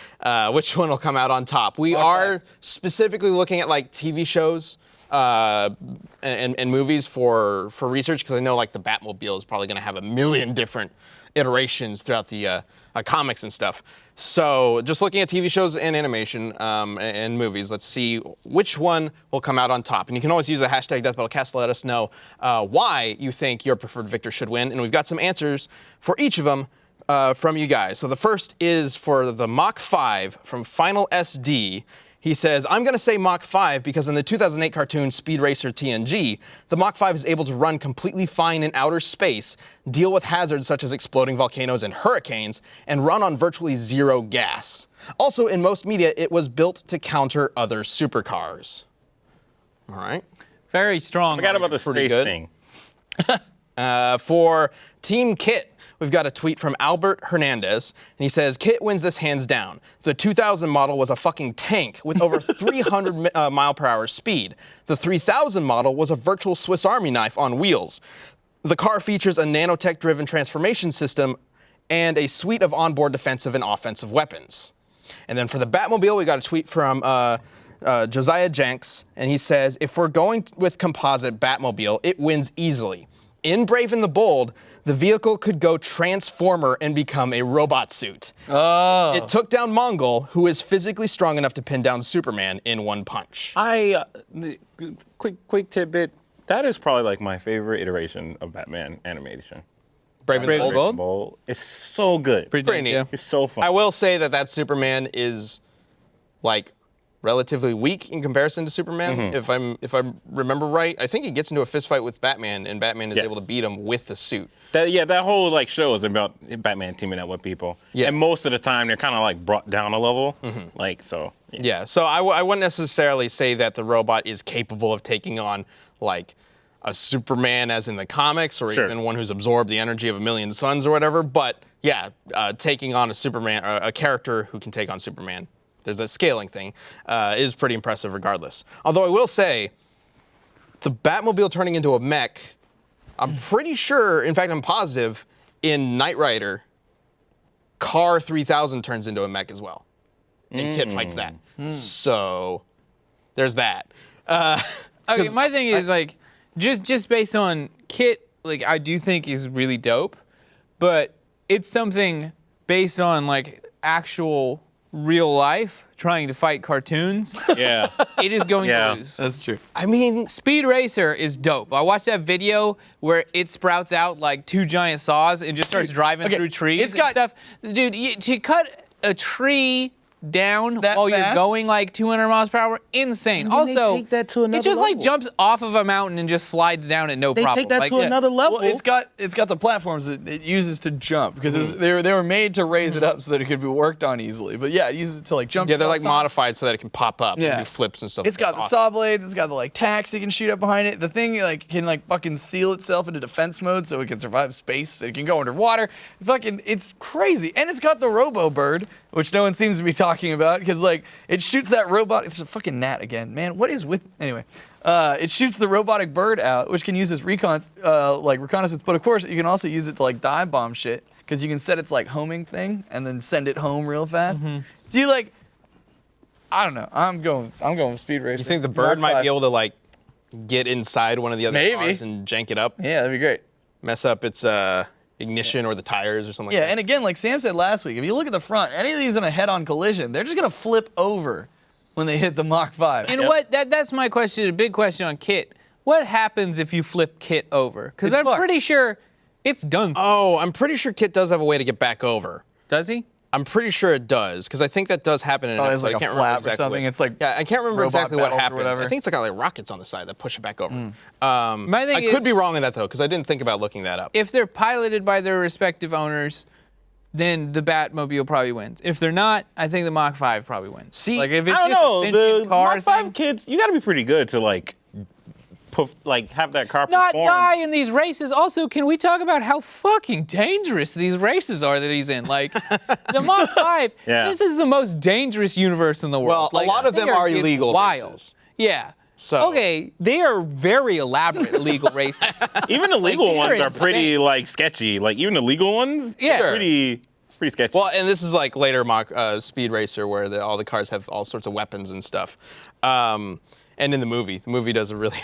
Which one will come out on top? We are specifically looking at like TV shows and movies for research, because I know like the Batmobile is probably going to have a million different iterations throughout the comics and stuff. So just looking at TV shows and animation and movies, let's see which one will come out on top. And you can always use the hashtag DeathBattleCast to let us know why you think your preferred victor should win. And we've got some answers for each of them from you guys. So the first is for the Mach 5 from Final SD. He says, I'm going to say Mach 5 because in the 2008 cartoon Speed Racer TNG, the Mach 5 is able to run completely fine in outer space, deal with hazards such as exploding volcanoes and hurricanes, and run on virtually zero gas. Also, in most media, it was built to counter other supercars. All right. Very strong. Forgot about the Pretty space good. thing. For Team Kit, we've got a tweet from Albert Hernandez, and he says, Kit wins this hands down. The 2000 model was a fucking tank with over 300 mile per hour speed. The 3000 model was a virtual Swiss Army knife on wheels. The car features a nanotech-driven transformation system and a suite of onboard defensive and offensive weapons. And then for the Batmobile, we got a tweet from Josiah Jenks, and he says, if we're going with composite Batmobile, it wins easily. In Brave and the Bold, the vehicle could go Transformer and become a robot suit. Oh. It took down Mongol, who is physically strong enough to pin down Superman in one punch. Quick tidbit. That is probably like my favorite iteration of Batman animation. Brave and the Brave Bold. and Bold? It's so good. Pretty neat. Yeah. It's so fun. I will say that Superman is like relatively weak in comparison to Superman. If I remember right, I think he gets into a fist fight with Batman, and Batman is Yes. able to beat him with the suit. That whole like show is about Batman teaming up with people. Yeah. And most of the time they're kind of like brought down a level. Like so. Yeah, so I wouldn't necessarily say that the robot is capable of taking on like a Superman as in the comics, or Sure. even one who's absorbed the energy of a million suns or whatever. But yeah, taking on a Superman, a character who can take on Superman, there's that scaling thing, is pretty impressive regardless. Although I will say, the Batmobile turning into a mech, I'm pretty sure, in fact I'm positive, in Knight Rider, Car 3000 turns into a mech as well. And Kit fights that. So there's that. Okay, my thing is like, just based on Kit, like I do think is really dope, but it's something based on like actual real life trying to fight cartoons. Yeah. It is going Yeah. to lose. That's true. I mean, Speed Racer is dope. I watched that video where it sprouts out like two giant saws and just starts driving okay, through trees it's got- and stuff. Dude, to cut a tree down That while you're fast? going like 200 miles per hour, insane. And then they Also, take that to another it just like level. jumps off of a mountain and just slides down at no They problem. take that Like, to another level. Well, it's got the platforms that it uses to jump because they were made to raise it up so that it could be worked on easily. But yeah, it uses it to like jump. yeah, they're like outside. modified so that it can pop up Yeah. and do flips and stuff. It's got That's the awesome. saw blades. It's got the like tacks it can shoot up behind it. The thing like can like fucking seal itself into defense mode so it can survive space. It can go underwater. Fucking, it's crazy. And it's got the Robo Bird, which no one seems to be talking about because like it shoots that robot. It's a fucking gnat again, man. What is with anyway? It shoots the robotic bird out, which can use as reconnaissance. But of course, you can also use it to like dive bomb shit because you can set its like homing thing and then send it home real fast. So you like. I don't know. I'm going with Speed Racer. You think the bird Mach might 5. be able to like get inside one of the other Maybe. cars and jank it up, Yeah, that'd be great. mess up its ignition or the tires or something Yeah, like that. and again, like Sam said last week, if you look at the front, any of these in a head-on collision, they're just gonna flip over when they hit the Mach 5. And that's my question, a big question on Kit. What happens if you flip Kit over? Because It's I'm fucked. pretty sure it's done. Oh, I'm pretty sure Kit does have a way to get back over. Does he? I'm pretty sure it does, because I think that does happen in an Oh, there's episode. like I a can't remember flap or exactly something. what- It's like yeah, I can't remember robot exactly what battles or happens. whatever. I think it's got like rockets on the side that push it back over. My thing I is, could be wrong in that though, because I didn't think about looking that up. if they're piloted by their respective owners, then the Batmobile probably wins. If they're not, I think the Mach 5 probably wins. See, like if it's I don't just know. a sentient The car Mach 5 thing, kids, you gotta be pretty good to like, have that car not perform. die in these races. Also, can we talk about how fucking dangerous these races are that he's in? Like the Mach 5, Yeah. this is the most dangerous universe in the world. Well, a Like, lot of they them are getting illegal wild. races. Yeah. So- okay, they are very elaborate illegal races. Even the legal they are ones are pretty insane. like sketchy. Like even the legal ones, Yeah. they're pretty sketchy. Well, and this is like later Speed Racer, where all the cars have all sorts of weapons and stuff. And in the movie does a really,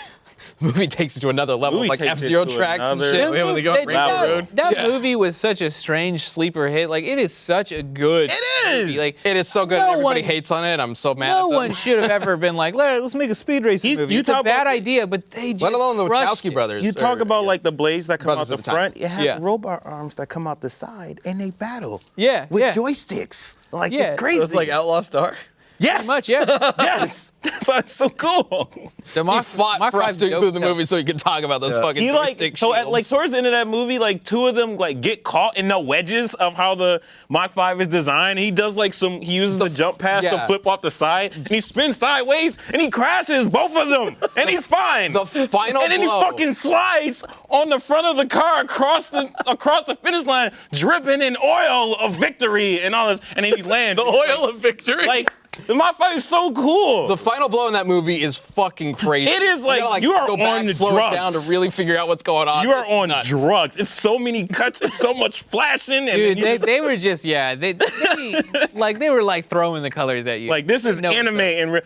the movie takes it to another level, Movie like takes it F-Zero to tracks and another- shit. Yeah, when they go up Rainbow Road. That movie was such a strange sleeper hit. Like it is such a good. It is! movie. Like It is so good, No and everybody one- hates on it. I'm so mad no at them. one should have ever been like, let's make a speed racing movie. you It's a talk bad about- idea, but they just Let alone the crushed Wachowski it. brothers. You talk or- about yeah. like the blades that come Brothers out of the the time. front. It has Yeah. robot arms that come out the side, and they battle. Yeah, with yeah. joysticks. Like Yeah. it's crazy. So it's like Outlaw Star. yes, Much, yeah. yes. That's why it's so cool. The He Mach, fought Mach for us 5 to include the dope movie so he could talk about those fucking He like joystick so at, shields. like towards the end of that movie, like two of them like get caught in the wedges of how the Mach 5 is designed. He does like he uses the jump pass to yeah. flip off the side, and he spins sideways and he crashes both of them, and he's fine. The final and then blow. he fucking slides on the front of the car across the finish line, dripping in oil of victory and all this, and then he lands. The oil of victory. Like the Mach 5 is so cool. The final blow in that movie is fucking crazy. It is like, gotta, you are go back, on slow drugs. it down to really figure out what's going on. you are It's on nuts. drugs. It's so many cuts. It's so much flashing. And Dude, then you they were just they were like throwing the colors at you. like this is No, anime in real.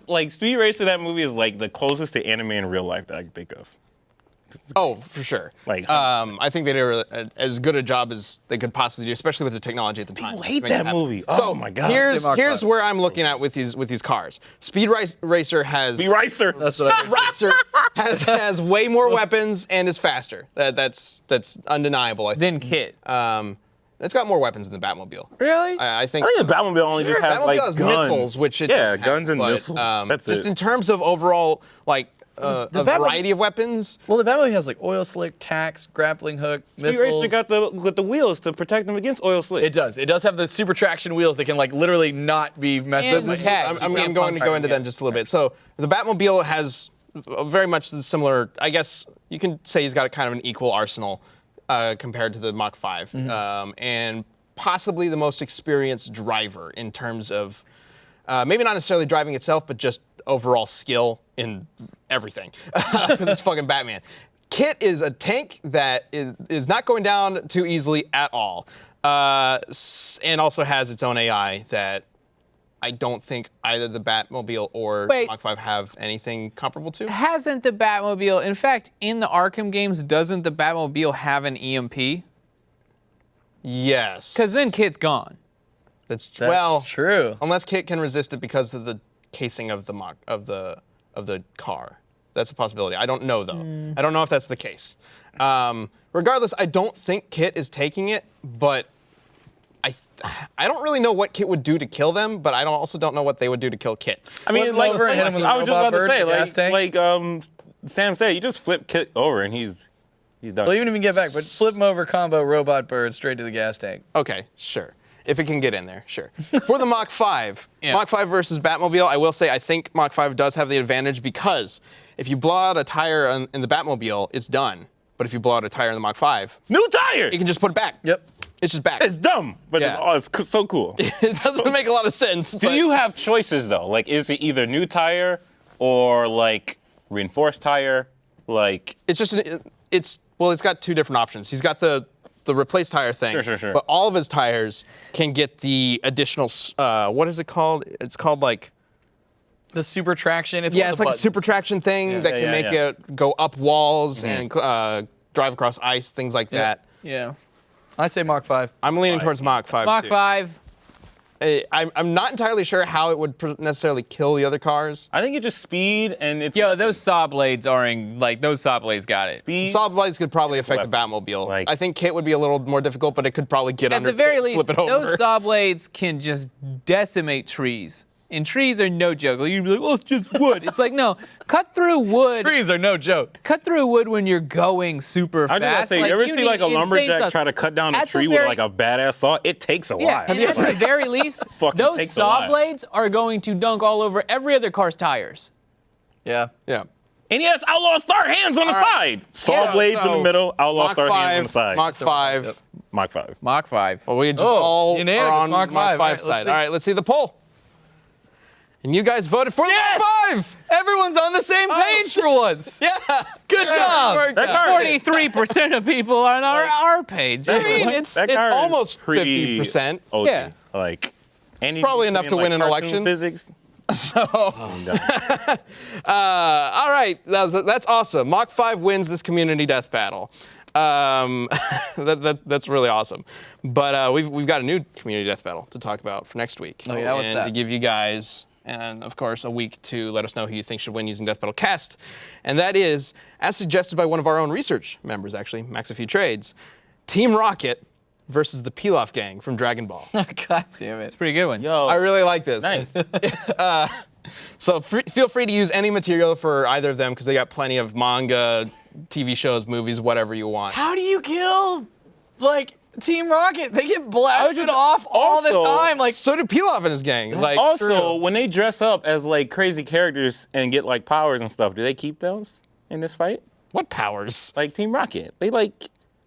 Like Speed Racer, that movie is like the closest to anime in real life that I can think of. Oh, for sure. Like, I think they did as good a job as they could possibly do, especially with the technology at the time. People to hate make it that happen. movie. So Oh my God. Here's Say Mach 5. where I'm looking at with these cars. Speed Racer has Speed Racer. That's what I Racer has way more weapons and is faster. That's undeniable. I think. then Kit. It's got more weapons than the Batmobile. Really? I think. I think the Batmobile only just has Batmobile like has guns. missiles, which it yeah, doesn't have, guns and but, missiles. That's just it. in terms of overall like a Batmobile- variety of weapons. Well, the Batmobile has like oil slick, tacks, grappling hook, Speed missiles. Racer got with the wheels to protect them against oil slick. It does. It does have the super traction wheels that can like literally not be messed And up. tags. I'm going to go into that in just a little bit. So the Batmobile has very much the similar. I guess you can say he's got a kind of an equal arsenal compared to the Mach 5, and possibly the most experienced driver in terms of maybe not necessarily driving itself, but just overall skill in everything, because it's fucking Batman. Kit is a tank that is not going down too easily at all, and also has its own AI that I don't think either the Batmobile or Wait. Mach 5 have anything comparable to. Hasn't the Batmobile, in fact, in the Arkham games, doesn't the Batmobile have an EMP? Yes. Because then Kit's gone. That's That's well, true. unless Kit can resist it because of the casing of the car. That's a possibility. I don't know though. I don't know if that's the case. Regardless, I don't think Kit is taking it, but I don't really know what Kit would do to kill them, but I also don't know what they would do to kill Kit. I mean, Flip like, him over and hit him with a I was just robot about to bird say, in the gas tank. like Sam said, you just flip Kit over and he's done. Well, even if you can get back, but flip him over, combo, robot bird, straight to the gas tank. Okay, sure. If it can get in there, sure. For the Mach 5, Yeah. Mach 5 versus Batmobile, I will say I think Mach 5 does have the advantage because if you blow out a tire in the Batmobile, it's done. But if you blow out a tire in the Mach 5, New tire. you can just put it back. Yep. It's just back. It's dumb, but Yeah. it's so cool. It doesn't make a lot of sense. Do but you have choices though? Like, is it either new tire or like reinforced tire? Like, It's just it's got two different options. He's got the replace tire thing. Sure. But all of his tires can get the additional. What is it called? It's called like. The super traction. It's Yeah, one of it's the like a buttons. super traction thing that can yeah, make yeah. it go up walls and drive across ice, things like that. Yeah. I say Mach 5. I'm leaning towards Mach 5 Mach too. 5. I'm not entirely sure how it would necessarily kill the other cars. I think it's just speed and it's Yo, those saw blades are those saw blades got it. speed. Saw blades could probably affect the weapons. Batmobile. Like- I think Kit would be a little more difficult, but it could probably get At under the very Kit, least, flip it over. those saw blades can just decimate trees. And trees are no joke. Like, you'd be like, oh, it's just wood. It's like, no, cut through wood. Trees are no joke. Cut through wood when you're going super I fast. just gotta say, Like, you ever you see like a need insane lumberjack saws. try to cut down a At the tree very- with like a badass saw? It takes a Yeah, while. and at the very least, Fucking those takes a saw while. blades are going to dunk all over every other car's tires. Yeah. Yeah. And yes, outlaw star hands on the side. Saw blades in the middle, outlaw Mach star 5, hands on the side. Mach 5. Mach 5. Mach 5. Well, we just Oh, all are unanimous, on Mach 5. All right, let's side. see. All right, let's see the poll. And you guys voted for Yes! the Mach 5. Everyone's on the same page for once. Yeah. Good job. Worked That out. car- 43% of people on our page. I mean, it's That car is almost pretty 50%. OG. Yeah. Like, and Probably enough to win an cartoon election. Physics. So, I'm done. all right, that's awesome. Mach 5 wins this community death battle. That's really awesome. But we've got a new community death battle to talk about for next week. Oh, yeah? What's and that? to give you guys, and of course, a week to let us know who you think should win using Death Battle Cast. And that is, as suggested by one of our own research members, actually, Max a Few Trades, Team Rocket versus the Pilaf Gang from Dragon Ball. God damn it. It's a pretty good one. Yo, I really like this. nice. So feel free to use any material for either of them because they got plenty of manga, TV shows, movies, whatever you want. How do you kill, like, Team Rocket? They get blasted off all the also- time. Like, So did Pilaf and his gang. Like, Also, when they dress up as like crazy characters and get like powers and stuff, do they keep those in this fight? what powers? Like Team Rocket, they like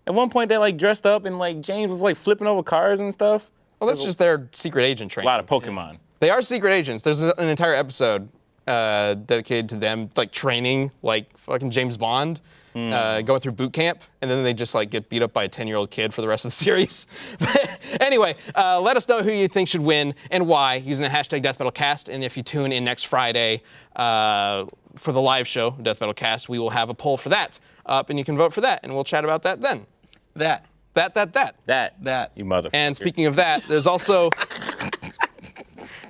at one point they like dressed up and like James was like flipping over cars and stuff. Well, that's just their secret agent A training. lot of Pokemon. They are secret agents. There's an entire episode dedicated to them, like training, like fucking James Bond, going through boot camp, and then they just like get beat up by a 10-year-old kid for the rest of the series. But anyway, let us know who you think should win and why using the hashtag DeathBattleCast. And if you tune in next Friday for the live show, Death Battle Cast, we will have a poll for that up, and you can vote for that, and we'll chat about that then. that. That. You motherfucker. And speaking of that, there's also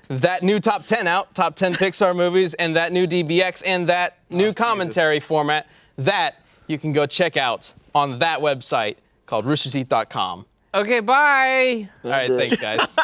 that new top 10 out, top 10 Pixar movies, and that new DBX, and that new commentary format that you can go check out on that website called roosterteeth.com. Okay, bye. All right, thanks, guys.